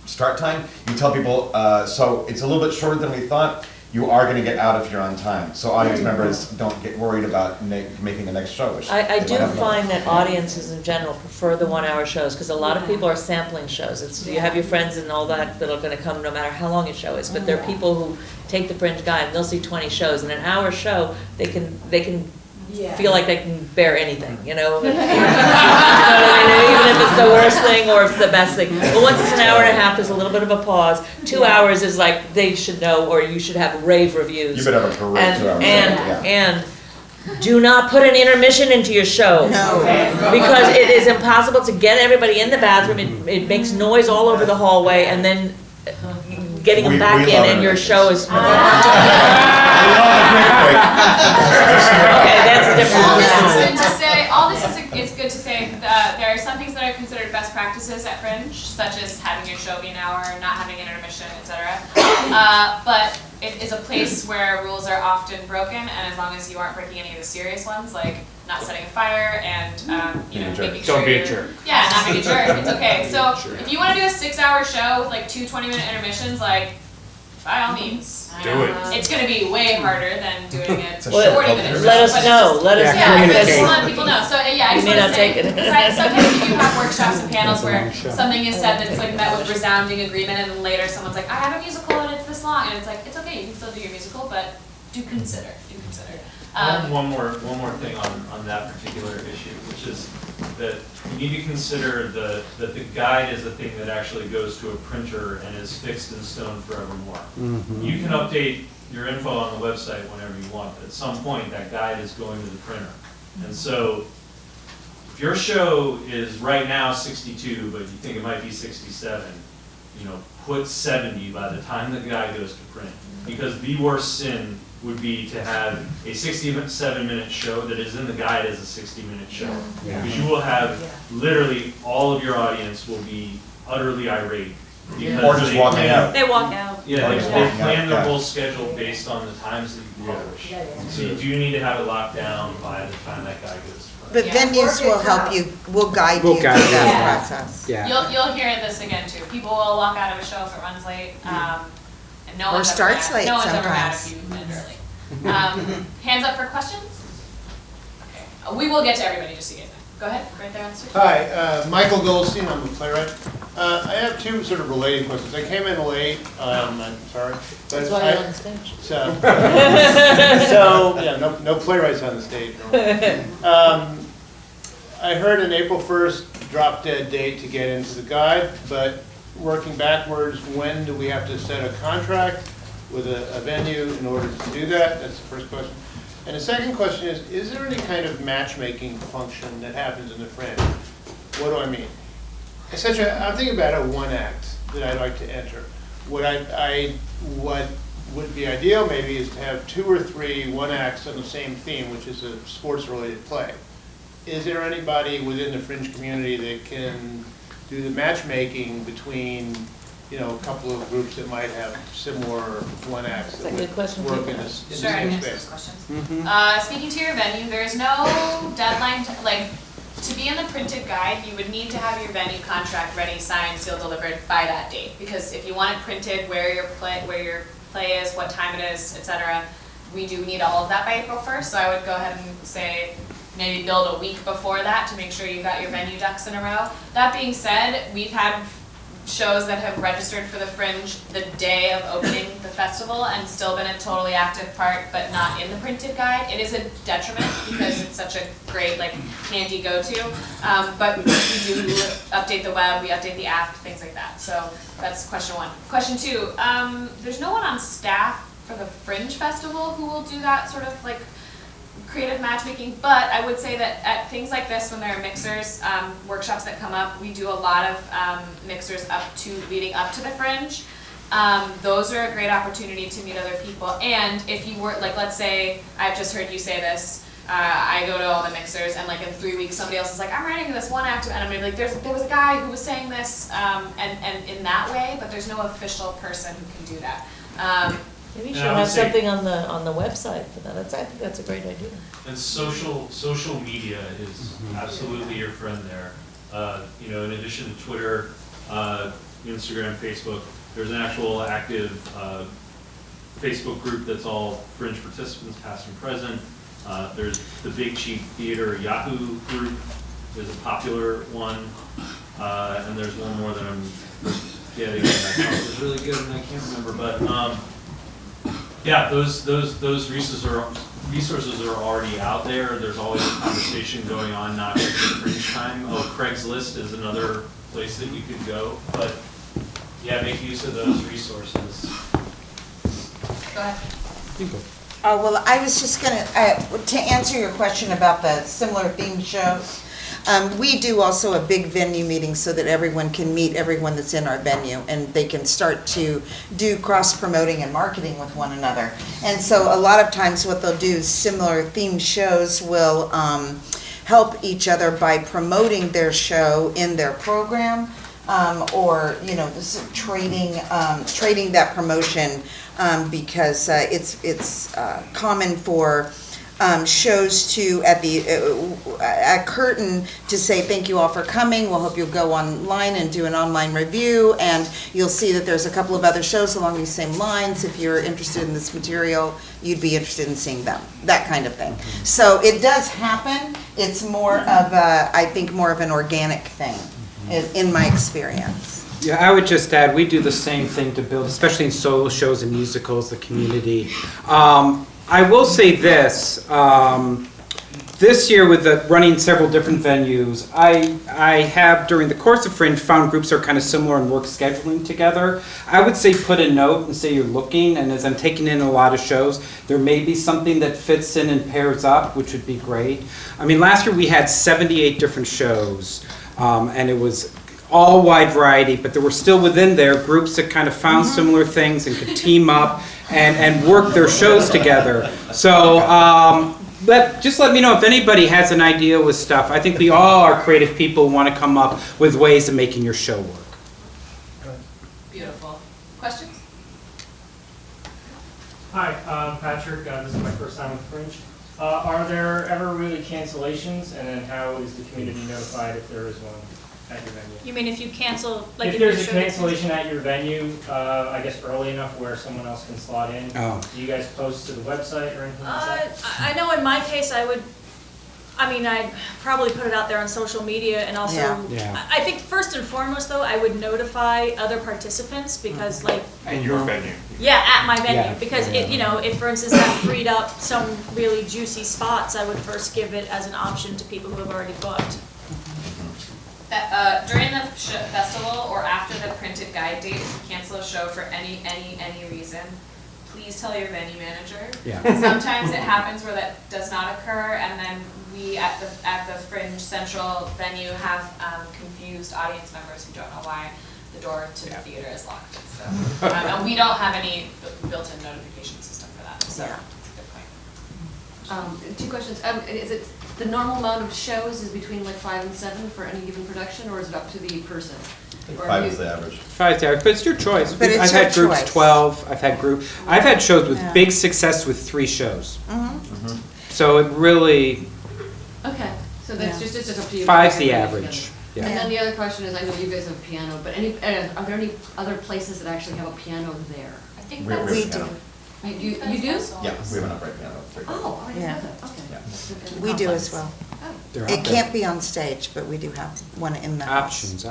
start time, you tell people, so it's a little bit shorter than we thought, you are gonna get out if you're on time. So audience members don't get worried about making the next show. which I they do might have find that audiences in general prefer the 1-hour shows, because a lot of people are sampling shows. You have your friends and all that are gonna come no matter how long your show is, but there are people who take the Fringe Guide and they'll see 20 shows. In an hour show, they can Yeah. feel like they can bear anything, you know? You know what I mean? Even if it's the worst thing or if it's the best thing. But once it's an hour and a half, there's a little bit of a pause. 2 hours is like, they should know, or you should have rave reviews. You better have a great And- 2 hours. And do not put an intermission into your show. No. Because it is impossible to get everybody in the bathroom, it makes noise all over the hallway, and then getting them We back in love and your intermissions. show is. Okay, that's a different All this one. is good to say, it's good to say, there are some things that are considered best practices at Fringe, such as having your show be an hour, not having an intermission, etc. But it is a place where rules are often broken, and as long as you aren't breaking any of the serious ones, like not setting a fire and, you know, making sure Don't be a you're- jerk. Yeah, not being a jerk, it's okay. So if you wanna do a 6-hour show with like 2 20-minute intermissions, like, by all means. Do it. It's gonna be way harder than doing it It's a 40 show. minutes. Let us but it's know, just- let us Yeah, know. just communicate. let people know. So, yeah, I You just may wanna not say, take it. because sometimes you do have workshops and panels where something is said that's like met with resounding agreement, and then later someone's like, I have a musical and it's this long, and it's like, it's okay, you can still do your musical, but do consider. One more thing on that particular issue, which is that you need to consider that the guide is a thing that actually goes to a printer and is fixed in stone forevermore. You can update your info on the website whenever you want, but at some point that guide is going to the printer. And so if your show is right now 62, but you think it might be 67, you know, put 70 by the time the guide goes to print. Because the worst sin would be to have a 67-minute show that is in the guide as a 60-minute show. Because you will have, literally, all of your audience will be utterly irate. Because Or just walking out. They walk out. Yeah, Or they just walking out, plan their yeah. whole schedule based on the times that you publish. So you do need to have it locked down by the time that guide goes to print. But Yeah. venues will help you, will guide you We'll through guide you. that process. Yeah. You'll hear this again too. People will walk out of a show if it runs late, and no Or one's ever starts mad. late No one's ever mad if sometimes. you end early. Hands up for questions? Okay. We will get to everybody, just so you guys know. Go ahead, right there on the street. Hi, Michael Goldstein, I'm a playwright. I have two sort of related questions. I came in late, I'm sorry. That's why you're on the stage. So, yeah, no playwrights on the stage. I heard an April 1st drop dead date to get into the guide, but working backwards, when do we have to set a contract with a venue in order to do that? That's the first question. And the second question is there any kind of matchmaking function that happens in the Fringe? What do I mean? Essentially, I'm thinking about a one act that I'd like to enter. What would be ideal maybe is to have 2 or 3 one acts on the same theme, which is a sports related play. Is there anybody within the Fringe community that can do the matchmaking between, you know, a couple of groups that might have similar one acts that That's a good question. would work in this Sure, I same can answer those space? questions. Speaking to your venue, there is no deadline, like, to be in the printed guide, you would need to have your venue contract ready, signed, sealed, delivered by that date. Because if you want it printed, where your play is, what time it is, etc., we do need all of that by April 1st. So I would go ahead and say maybe build a week before that to make sure you got your venue ducks in a row. That being said, we've had shows that have registered for the Fringe the day of opening the festival and still been a totally active part, but not in the printed guide. It is a detriment because it's such a great, like, handy go-to. But we do update the web, we update the app, things like that. So that's question one. Question two, there's no one on staff for the Fringe Festival who will do that sort of like creative matchmaking, but I would say that at things like this, when there are mixers, workshops that come up, we do a lot of mixers leading up to the Fringe. Those are a great opportunity to meet other people, and if you were, like, let's say, I've just heard you say this, I go to all the mixers, and like in 3 weeks somebody else is like, I'm writing this one act, and I'm gonna be like, there was a guy who was saying this, and in that way, but there's no official person who can do that. Maybe you should have something on the website for that. I think that's a great idea. And social media is absolutely your friend there. You know, in addition to Twitter, Instagram, Facebook, there's an actual active Facebook group that's all Fringe participants, past and present. There's the Big Cheap Theater Yahoo group. There's a popular one, and there's one more that I'm getting. That was really good, and I can't remember, but. Yeah, those resources are already out there. There's always a conversation going on, not just at Fringe time. Oh, Craigslist is another place that you could go. But yeah, make use of those resources. Go ahead. Oh, well, I was just gonna, to answer your question about the similar themed shows, we do also a big venue meeting so that everyone can meet everyone that's in our venue and they can start to do cross-promoting and marketing with one another. And so a lot of times what they'll do is similar themed shows will help each other by promoting their show in their program, or, you know, this is trading that promotion, because it's common for shows to, at Curtain, to say thank you all for coming, we'll hope you'll go online and do an online review, and you'll see that there's a couple of other shows along these same lines. If you're interested in this material, you'd be interested in seeing them, that kind of thing. So it does happen. It's more of I think more of an organic thing, in my experience. Yeah, I would just add, we do the same thing to build, especially in solo shows and musicals, the community. I will say this, this year with running several different venues, I have, during the course of Fringe, found groups are kind of similar in work scheduling together. I would say put a note and say you're looking, and as I'm taking in a lot of shows, there may be something that fits in and pairs up, which would be great. I mean, last year we had 78 different shows, and it was all wide variety, but there were still within there groups that kind of found similar things and could team up and work their shows together. So just let me know if anybody has an idea with stuff. I think we all are creative people who want to come up with ways of making your show work. Beautiful. Questions? Hi, Patrick. This is my first time with Fringe. Are there ever really cancellations, and then how is the community notified if there is one at your venue? You mean if you cancel, like if there's a cancellation at your venue, I guess early enough where someone else can slot in, do you guys post to the website or anything like that? I know in my case I'd probably put it out there on social media, and also, I think first and foremost though, I would notify other participants, because like. And your venue. Yeah, at my venue, because if for instance that freed up some really juicy spots, I would first give it as an option to people who have already booked. During the festival or after the printed guide date, if you cancel a show for any reason, please tell your venue manager. Yeah. Sometimes it happens where that does not occur, and then we at the Fringe Central venue have confused audience members who don't know why the door to the theater is locked. So, and we don't have any built-in notification system for that. So that's a good point. 2 questions. Is it the normal amount of shows is between like 5 and 7 for any given production, or is it up to the person? I think 5 is the average. 5 is the average, but it's your choice. But it's I've your had groups choice. 12. I've had shows with big success with 3 shows. So it really. Okay. So So that's just, it's just up to you. 5's the average. And Yeah. then the other question is, I know you guys have a piano, but are there any other places that actually have a piano there? I think We that's. do. You do? Yeah, we have an upright piano. Oh, I didn't Yeah. know that, okay. We do as well. They're It out there. can't be on stage, but we do have one in the house. Options.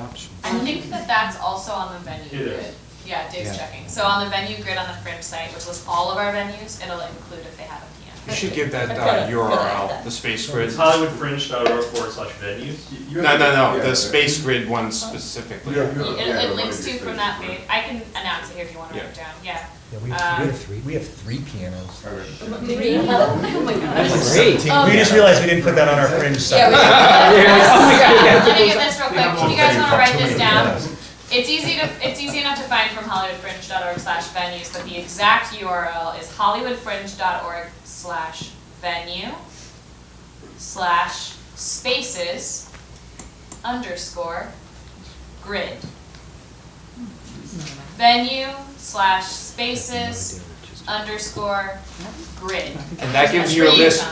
I think that that's also on the venue It is. grid. Yeah, Dave's Yeah. checking. So on the venue grid on the Fringe site, which lists all of our venues, it'll include if they have a piano. You should give that Good. URL, the space grid. It's hollywoodfringe.org/venues. No, the space grid one specifically. It links to from that page. I can announce it here if you want to write it down. Yeah. Yeah, we have three pianos. Oh my God. That's great. We just realized we didn't put that on our Fringe site. Yeah, we Oh my God. Let me get this real quick. If you guys want to write this down, it's easy enough to find from hollywoodfringe.org/venues, but the exact URL is hollywoodfringe.org/venue/spaces_grid. Venue/spaces_grid. And that gives you a list,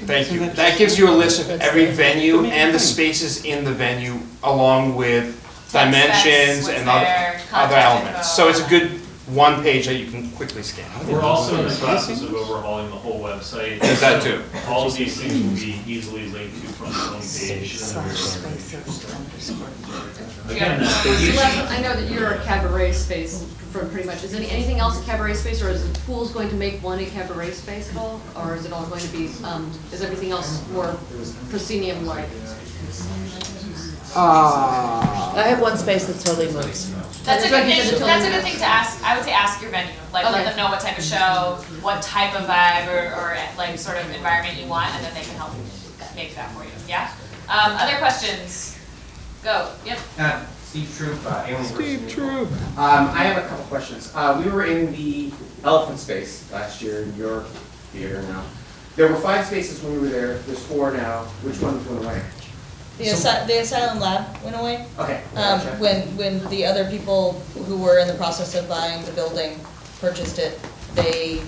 thank you, that gives you a list of every venue and the spaces in the venue along with dimensions and other elements. So it's a good one page that you can quickly scan. We're also in the process of overhauling the whole website. Is that too? All of these things will be easily linked to from the homepage. Again, I know that you're a cabaret space for pretty much, is anything else a cabaret space, or is the pool's going to make one a cabaret space at all? Or is it all going to be, is everything else more proscenium-like? I have one space that totally moves. That's a good thing. That's That's a good thing to ask. I would say ask your venue. Like let them know what type of show, what type of vibe or like sort of environment you want, and then they can help make that for you. Yeah. Other questions? Go. Yep. Steve Troop, Alien Steve Troop. I have a couple questions. We were in the elephant space last year in your theater now. There were 5 spaces when we were there. There's 4 now. Which one went away? The Asylum Lab went away. Okay. When the other people who were in the process of buying the building purchased it, they,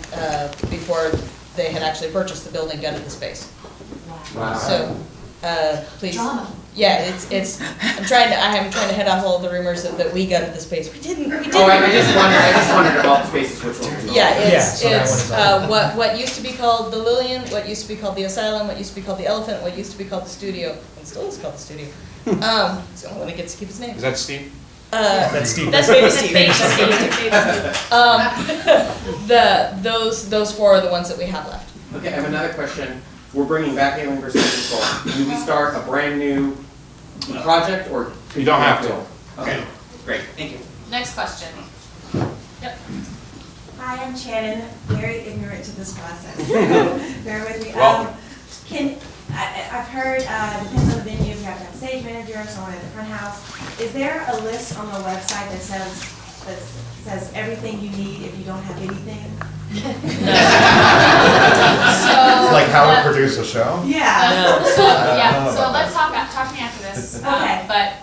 before they had actually purchased the building, gutted the space. Wow. So, please. Drama. Yeah, it's, I'm trying to head off all the rumors that we gutted the space. We didn't. Oh, I just wondered about the spaces, which one was Yeah, it's what used to be called the Lillian, what used to be called the Asylum, what used to be called the Elephant, what used to be called the Studio, and still is called the Studio. It's the only one that gets to keep its name. Is that Steve? That's Steve. That's baby Steve. Those 4 are the ones that we have left. Okay, I have another question. We're bringing back Alien vs. Control. Do we start a brand new project, or You don't have to. Okay, great, thank you. Next question. Yep. Hi, I'm Shannon, very ignorant to this process, so bear with me. Welcome. I've heard, depends on the venue, you have to have a stage manager, someone at the front house. Is there a list on the website that says everything you need if you don't have anything? Like how to produce a show? Yeah. So let's talk to me after this. Okay. But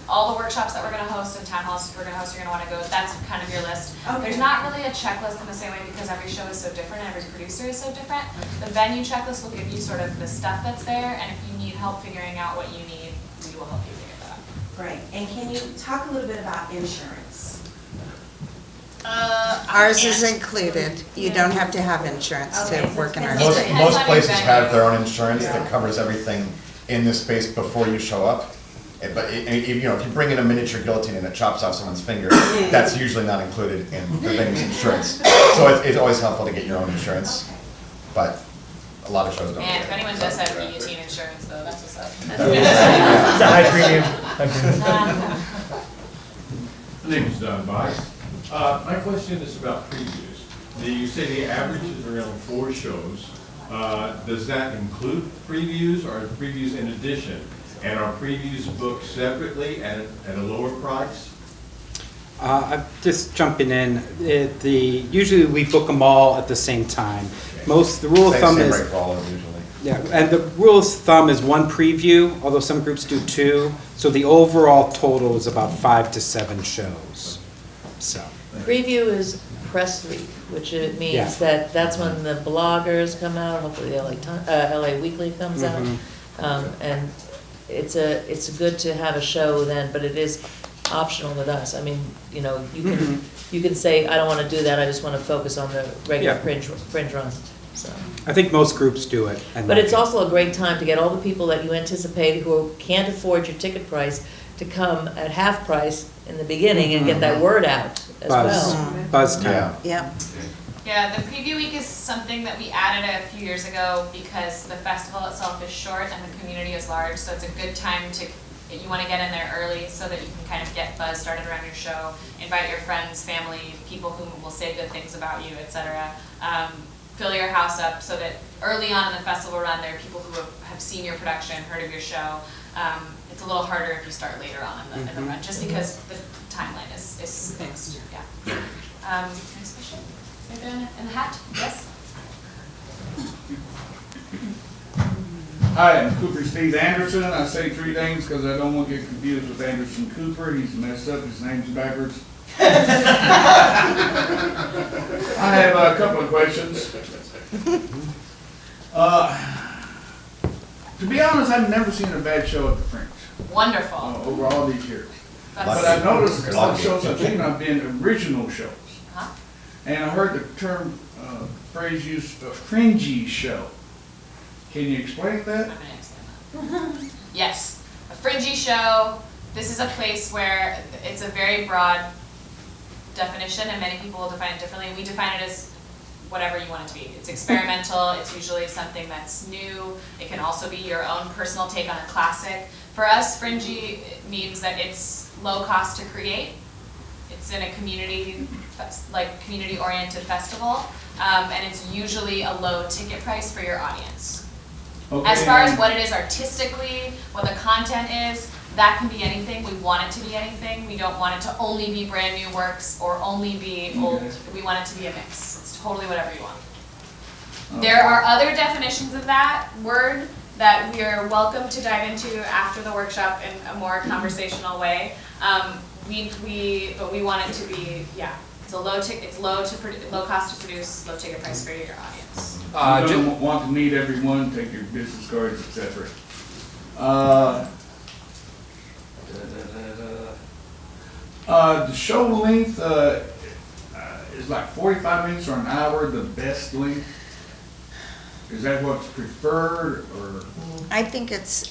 all the workshops that we're going to host and town halls we're going to host, you're going to want to go. That's kind of your list. Okay. There's not really a checklist in the same way because every show is so different, every producer is so different. The venue checklist will give you sort of the stuff that's there, and if you need help figuring out what you need, we will help you figure that out. Great. And can you talk a little bit about insurance? Ours is included. You don't have to have insurance to work in our space. Most places have their own insurance that covers everything in the space before you show up. But if you bring in a miniature guillotine and it chops off someone's finger, that's usually not included in the venue's insurance. So it's always helpful to get your own insurance, but a lot of shows don't. And if anyone does have guillotine insurance, though, that's what's up. It's a high premium. My name is Don Bice. My question is about previews. You say the average is around 4 shows. Does that include previews or previews in addition? And are previews booked separately at a lower price? I'm just jumping in. Usually we book them all at the same time. The rule of thumb is. Same rate for all of them usually. Yeah, and the rule of thumb is 1 preview, although some groups do 2. So the overall total is about 5 to 7 shows. So. Preview is press week, which it means that that's when the bloggers come out, hopefully the LA Weekly comes out. And it's good to have a show then, but it is optional with us. I mean, you know, you can say, I don't want to do that, I just want to focus on the regular Fringe run, so. I think most groups do it. But it's also a great time to get all the people that you anticipate who can't afford your ticket price to come at half price in the beginning and get that word out as well. Buzz time. Yeah. Yeah, the preview week is something that we added a few years ago because the festival itself is short and the community is large, so it's a good time to, you want to get in there early so that you can kind of get buzz started around your show, invite your friends, family, people who will say good things about you, etc. Fill your house up so that early on in the festival run there are people who have seen your production, heard of your show. It's a little harder if you start later on in the run, just because the timeline is fixed. Yeah. Next question? Maybe in the hat? Yes? Hi, I'm Cooper Steve Anderson. I say three names because I don't want to get confused with Anderson Cooper. He's messed up. His name's backwards. I have a couple of questions. To be honest, I've never seen a bad show at the Fringe. Wonderful. Over all these years. But I've noticed a lot of shows I've seen have been original shows. And I heard the term, phrase used, a fringy show. Can you explain that? I'm going to explain that. Yes. A fringy show, this is a place where it's a very broad definition and many people will define it differently. We define it as whatever you want it to be. It's experimental, it's usually something that's new. It can also be your own personal take on a classic. For us, fringy means that it's low cost to create. It's in a community-oriented festival, and it's usually a low ticket price for your audience. Okay. As far as what it is artistically, what the content is, that can be anything. We want it to be anything. We don't want it to only be brand new works or only be old. We want it to be a mix. It's totally whatever you want. Okay. There are other definitions of that word that we are welcome to dive into after the workshop in a more conversational way. But we want it to be, yeah, it's a low cost to produce, low ticket price for your audience. You don't want to meet everyone, take your business cards, etc. The show length is like 45 minutes or an hour, the best length. Is that what's preferred, or? I think it's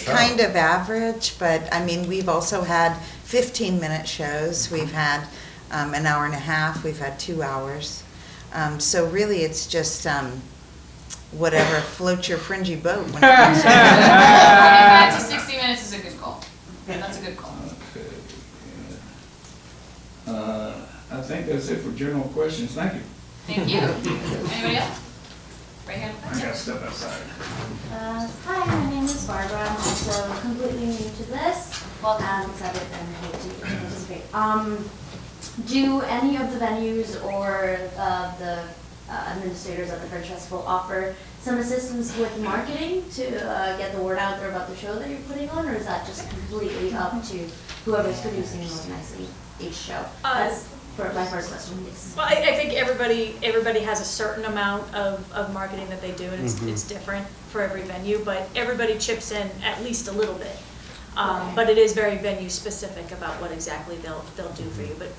kind of average, but I mean, we've also had 15-minute shows. We've had an hour and a half. We've had 2 hours. So really, it's just whatever floats your fringy boat. When it comes to 45 to 60 minutes is a good goal. That's a good goal. Okay. I think that's it for general questions. Thank you. Thank you. Anybody else? Right here. I got to step outside. Hi, my name is Barbara. I'm also completely new to this. Well, excited and hate to participate. Do any of the venues or the administrators at the Fringe Festival offer some assistance with marketing to get the word out there about the show that you're putting on, or is that just completely up to whoever's producing and organizing each show? That's for my first question, yes. Well, I think everybody has a certain amount of marketing that they do, and it's different for every venue, but everybody chips in at least a little bit. But it is very venue specific about what exactly they'll do for you. But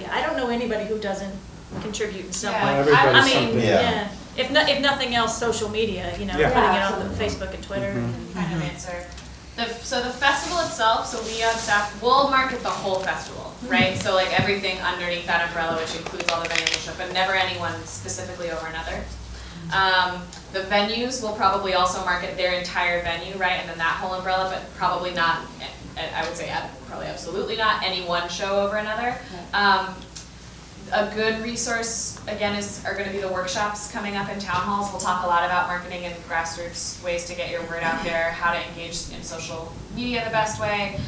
yeah, I don't know anybody who doesn't contribute in some way. I mean, yeah. If nothing else, social media, putting it on Facebook and Twitter. Kind of answer. So the festival itself, so we have staff, we'll market the whole festival, right? So like everything underneath that umbrella, which includes all the venues, but never anyone specifically over another. The venues will probably also market their entire venue, right? And then that whole umbrella, but probably not, I would say probably absolutely not any one show over another. A good resource, again, are going to be the workshops coming up in town halls. We'll talk a lot about marketing and grassroots ways to get your word out there, how to engage in social media the best way.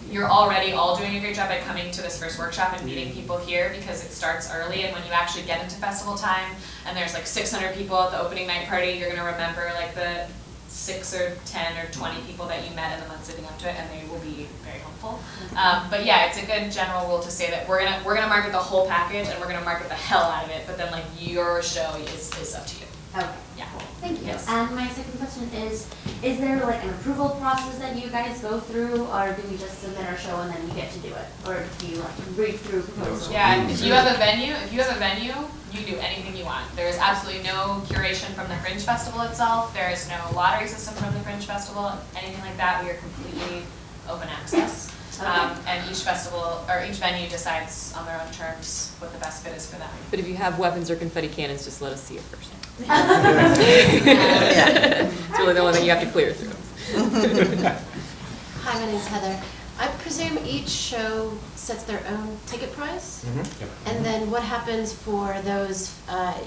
You're already all doing a great job at coming to this first workshop and meeting people here because it starts early, and when you actually get into festival time and there's like 600 people at the opening night party, you're going to remember like the 6 or 10 or 20 people that you met in the month sitting up to it, and they will be very helpful. But yeah, it's a good general rule to say that we're gonna market the whole package and we're gonna market the hell out of it, but then like your show is up to you. Okay. Yeah. Thank you. Yes. And my second question is there like an approval process that you guys go through, or do we just submit our show and then we get to do it? Or do you like read through proposals? Yeah, if you have a venue, you do anything you want. There is absolutely no curation from the Fringe Festival itself. There is no lottery system from the Fringe Festival, anything like that. We are completely open access. And each festival, or each venue decides on their own terms what the best fit is for them. But if you have weapons or confetti cannons, just let us see it first. It's really the only thing you have to clear through. Hi, my name's Heather. I presume each show sets their own ticket price? And then what happens for those,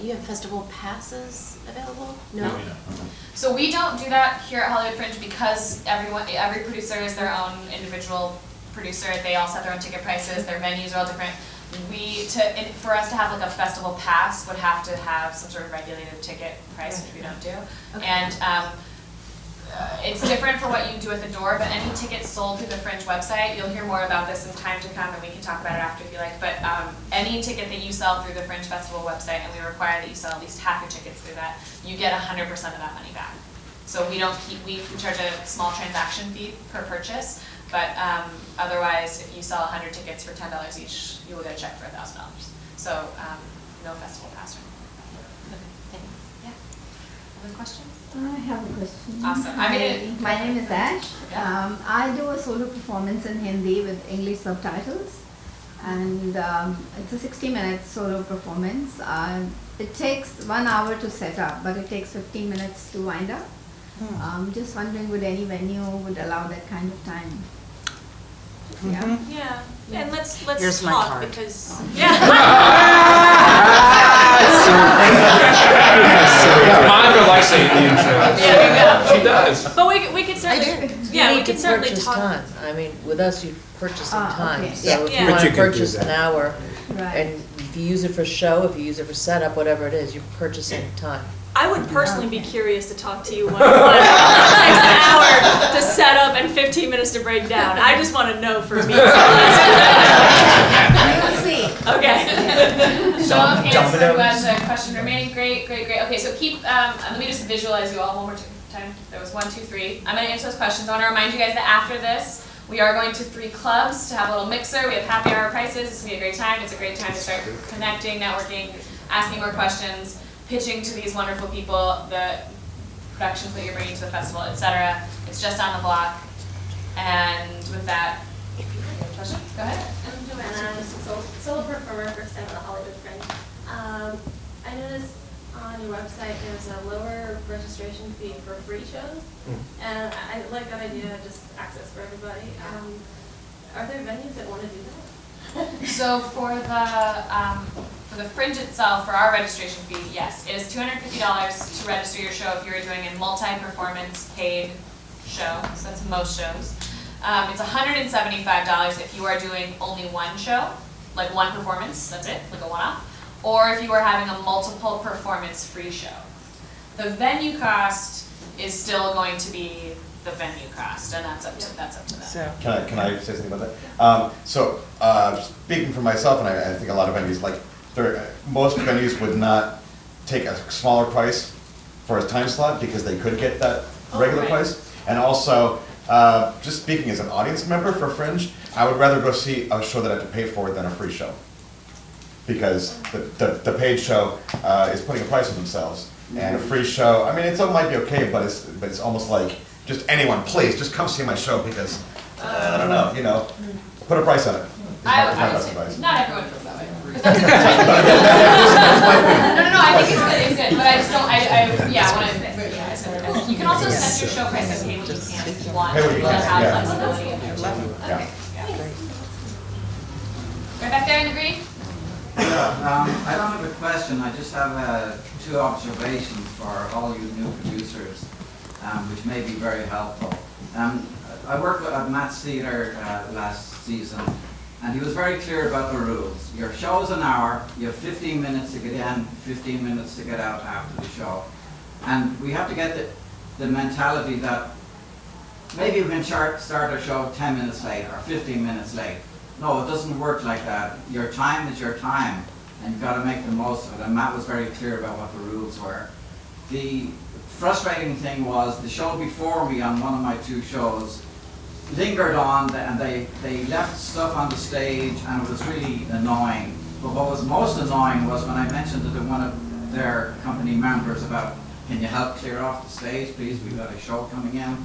you have festival passes available? No? So we don't do that here at Hollywood Fringe because every producer is their own individual producer. They all set their own ticket prices. Their venues are all different. For us to have like a festival pass would have to have some sort of regulated ticket price, which we don't do. Okay. And it's different for what you do at the door, but any tickets sold through the Fringe website, you'll hear more about this in time to come, and we can talk about it after if you like, but any ticket that you sell through the Fringe Festival website, and we require that you sell at least half your tickets through that, you get 100% of that money back. So we charge a small transaction fee per purchase, but otherwise, if you sell 100 tickets for $10 each, you will get a check for $1,000. So no festival pass or anything like that. Okay, thanks. Yeah. Other questions? I have a question. Awesome. My name is Ash. I do a solo performance in Hindi with English subtitles, and it's a 60-minute solo performance. It takes 1 hour to set up, but it takes 15 minutes to wind up. Just wondering, would any venue would allow that kind of time? Yeah, and let's Here's my talk card. because Monica likes the Indian shows. She does. But we could certainly You we need to could certainly purchase talk. time. I mean, with us, you purchase some time. okay. So Yeah. if Yeah. you But want you to can do purchase an that. hour, Right. and if you use it for show, if you use it for setup, whatever it is, you're purchasing time. I would personally be curious to talk to you one on one. It takes an hour to set up and 15 minutes to break down. I just want to know for me. We'll see. Okay. Show of hands for who has a question remaining. Great. Okay, so let me just visualize you all one more time. There was 1, 2, 3. I'm going to answer those questions. I want to remind you guys that after this, we are going to 3 clubs to have a little mixer. We have happy hour prices. It's going to be a great time. It's a great time to start connecting, networking, asking more questions, pitching to these wonderful people the productions that you're bringing to the festival, etc. It's just on the block. And with that, if you have a question, go ahead. I'm Joanna, I'm just a solo performer, first time at the Hollywood Fringe. I noticed on your website there's a lower registration fee for free shows, and I like that idea, just access for everybody. Are there venues that want to do that? So for the Fringe itself, for our registration fee, yes, it is $250 to register your show if you're doing a multi-performance paid show. So that's most shows. It's $175 if you are doing only one show, like one performance, that's it, like a one-off, or if you are having a multiple performance free show. The venue cost is still going to be the venue cost, and that's up to them. Can I say something about that? Speaking for myself, and I think a lot of venues, most venues would not take a smaller price for a time slot because they could get that regular price. And also, just speaking as an audience member for Fringe, I would rather go see a show that I have to pay for than a free show. Because the paid show is putting a price on themselves. And a free show, I mean, it might be okay, but it's almost like, just anyone, please, just come see my show because, I don't know, put a price on it. I would say, not everyone feels that way. No, I think it's good, but I just don't, you can also set your show price as pay what you can if you want. Pay what you can, Have yeah. flexibility. Yeah. Right back there in the green? I don't have a question, I just have 2 observations for all you new producers, which may be very helpful. I worked at Matt's Theatre last season, and he was very clear about the rules. Your show's an hour, you have 15 minutes to get in, 15 minutes to get out after the show. And we have to get the mentality that maybe we can start a show 10 minutes late or 15 minutes late. No, it doesn't work like that. Your time is your time, and you've got to make the most of it. And Matt was very clear about what the rules were. The frustrating thing was the show before me on one of my 2 shows lingered on, and they left stuff on the stage, and it was really annoying. But what was most annoying was when I mentioned it to one of their company members about, can you help clear off the stage, please? We've got a show coming in.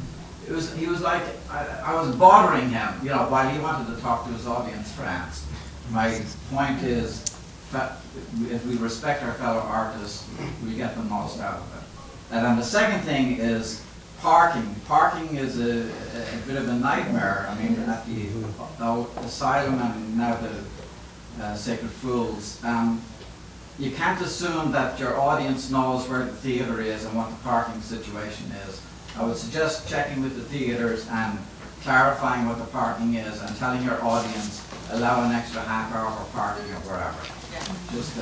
He was like, I was bothering him, you know, while he wanted to talk to his audience friends. My point is, if we respect our fellow artists, we get the most out of it. And then the second thing is parking. Parking is a bit of a nightmare. I mean, at the Asylum and now the Sacred Fools, you can't assume that your audience knows where the theatre is and what the parking situation is. I would suggest checking with the theatres and clarifying what the parking is and telling your audience, allow an extra half hour for parking or wherever.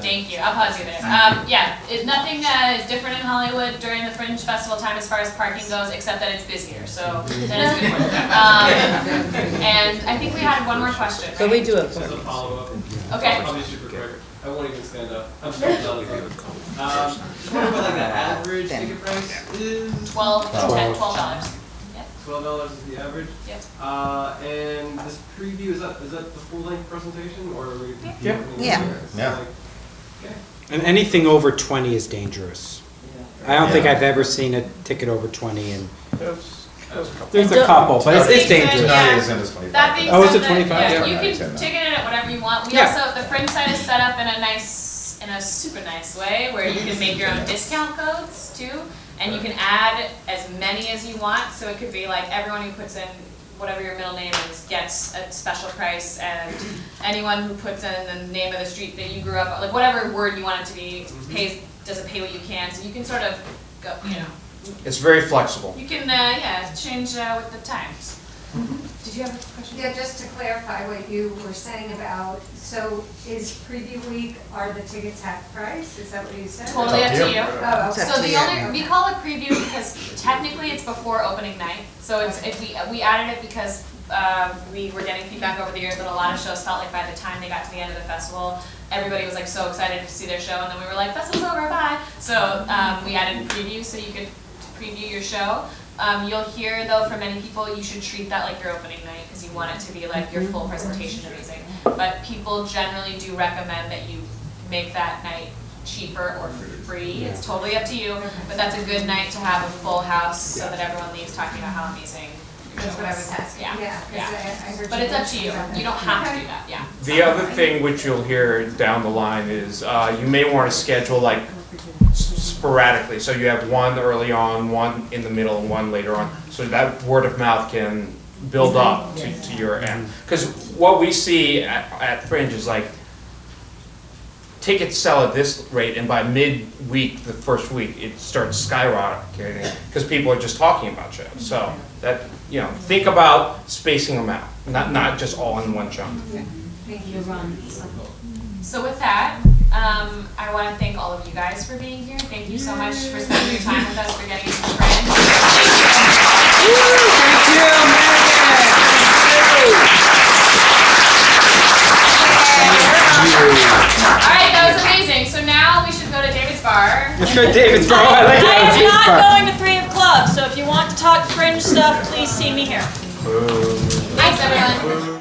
Thank you. I'll pause you there. Yeah, nothing is different in Hollywood during the Fringe Festival time as far as parking goes, except that it's busier. So that is a good one. And I think we had one more question. So we do it. Just a follow-up. Okay. I'll be super quick. I won't even stand up. I'm so delicate. Just wondering what like the average ticket price is? $12. $12 is the average? Yep. And this preview, is that the full-length presentation, or are we? Yeah. Yeah. Okay. And anything over 20 is dangerous. I don't think I've ever seen a ticket over 20, and there's a couple, but it's dangerous. That being Oh, is it said, 25? yeah, you can ticket it at whatever you want. We also, the Fringe site is set up in a super nice way where you can make your own discount codes too, and you can add as many as you want. So it could be like everyone who puts in whatever your middle name is gets a special price, and anyone who puts in the name of the street that you grew up, like whatever word you want it to be, doesn't pay what you can. So you can sort of go, you know. It's very flexible. You can, change with the times. Did you have a question? Yeah, just to clarify what you were saying about, so is preview week, are the tickets half price? Is that what you said? Totally up to you. Oh, okay. So we call it preview because technically it's before opening night. So it's we added it because we were getting feedback over the years that a lot of shows felt like by the time they got to the end of the festival, everybody was like so excited to see their show, and then we were like, festival's over, bye. So we added preview so you could preview your show. You'll hear though from many people you should treat that like your opening night because you want it to be like your full presentation amazing. But people generally do recommend that you make that night cheaper or free. It's totally up to you, but that's a good night to have a full house so that everyone leaves talking about how amazing. That's what I was asking. Yeah. 'cause I heard But you it's up to you. mention You don't have to do that. Yeah. The other thing which you'll hear down the line is you may want to schedule like sporadically. So you have one early on, one in the middle, and one later on. So that word of mouth can build up to your end. Because what we see at Fringe is like tickets sell at this rate, and by mid-week, the first week, it starts skyrocketing because people are just talking about shows. So that, think about spacing them out, not just all in one chunk. Thank you, Ron. So with that, I want to thank all of you guys for being here. Thank you so much for spending your time with us, for getting into Fringe. All right, that was amazing. So now we should go to David's bar. Let's go to David's bar. I like I David's am not bar. going to 3 of clubs, so if you want to talk Fringe stuff, please see me here. Thanks, everyone.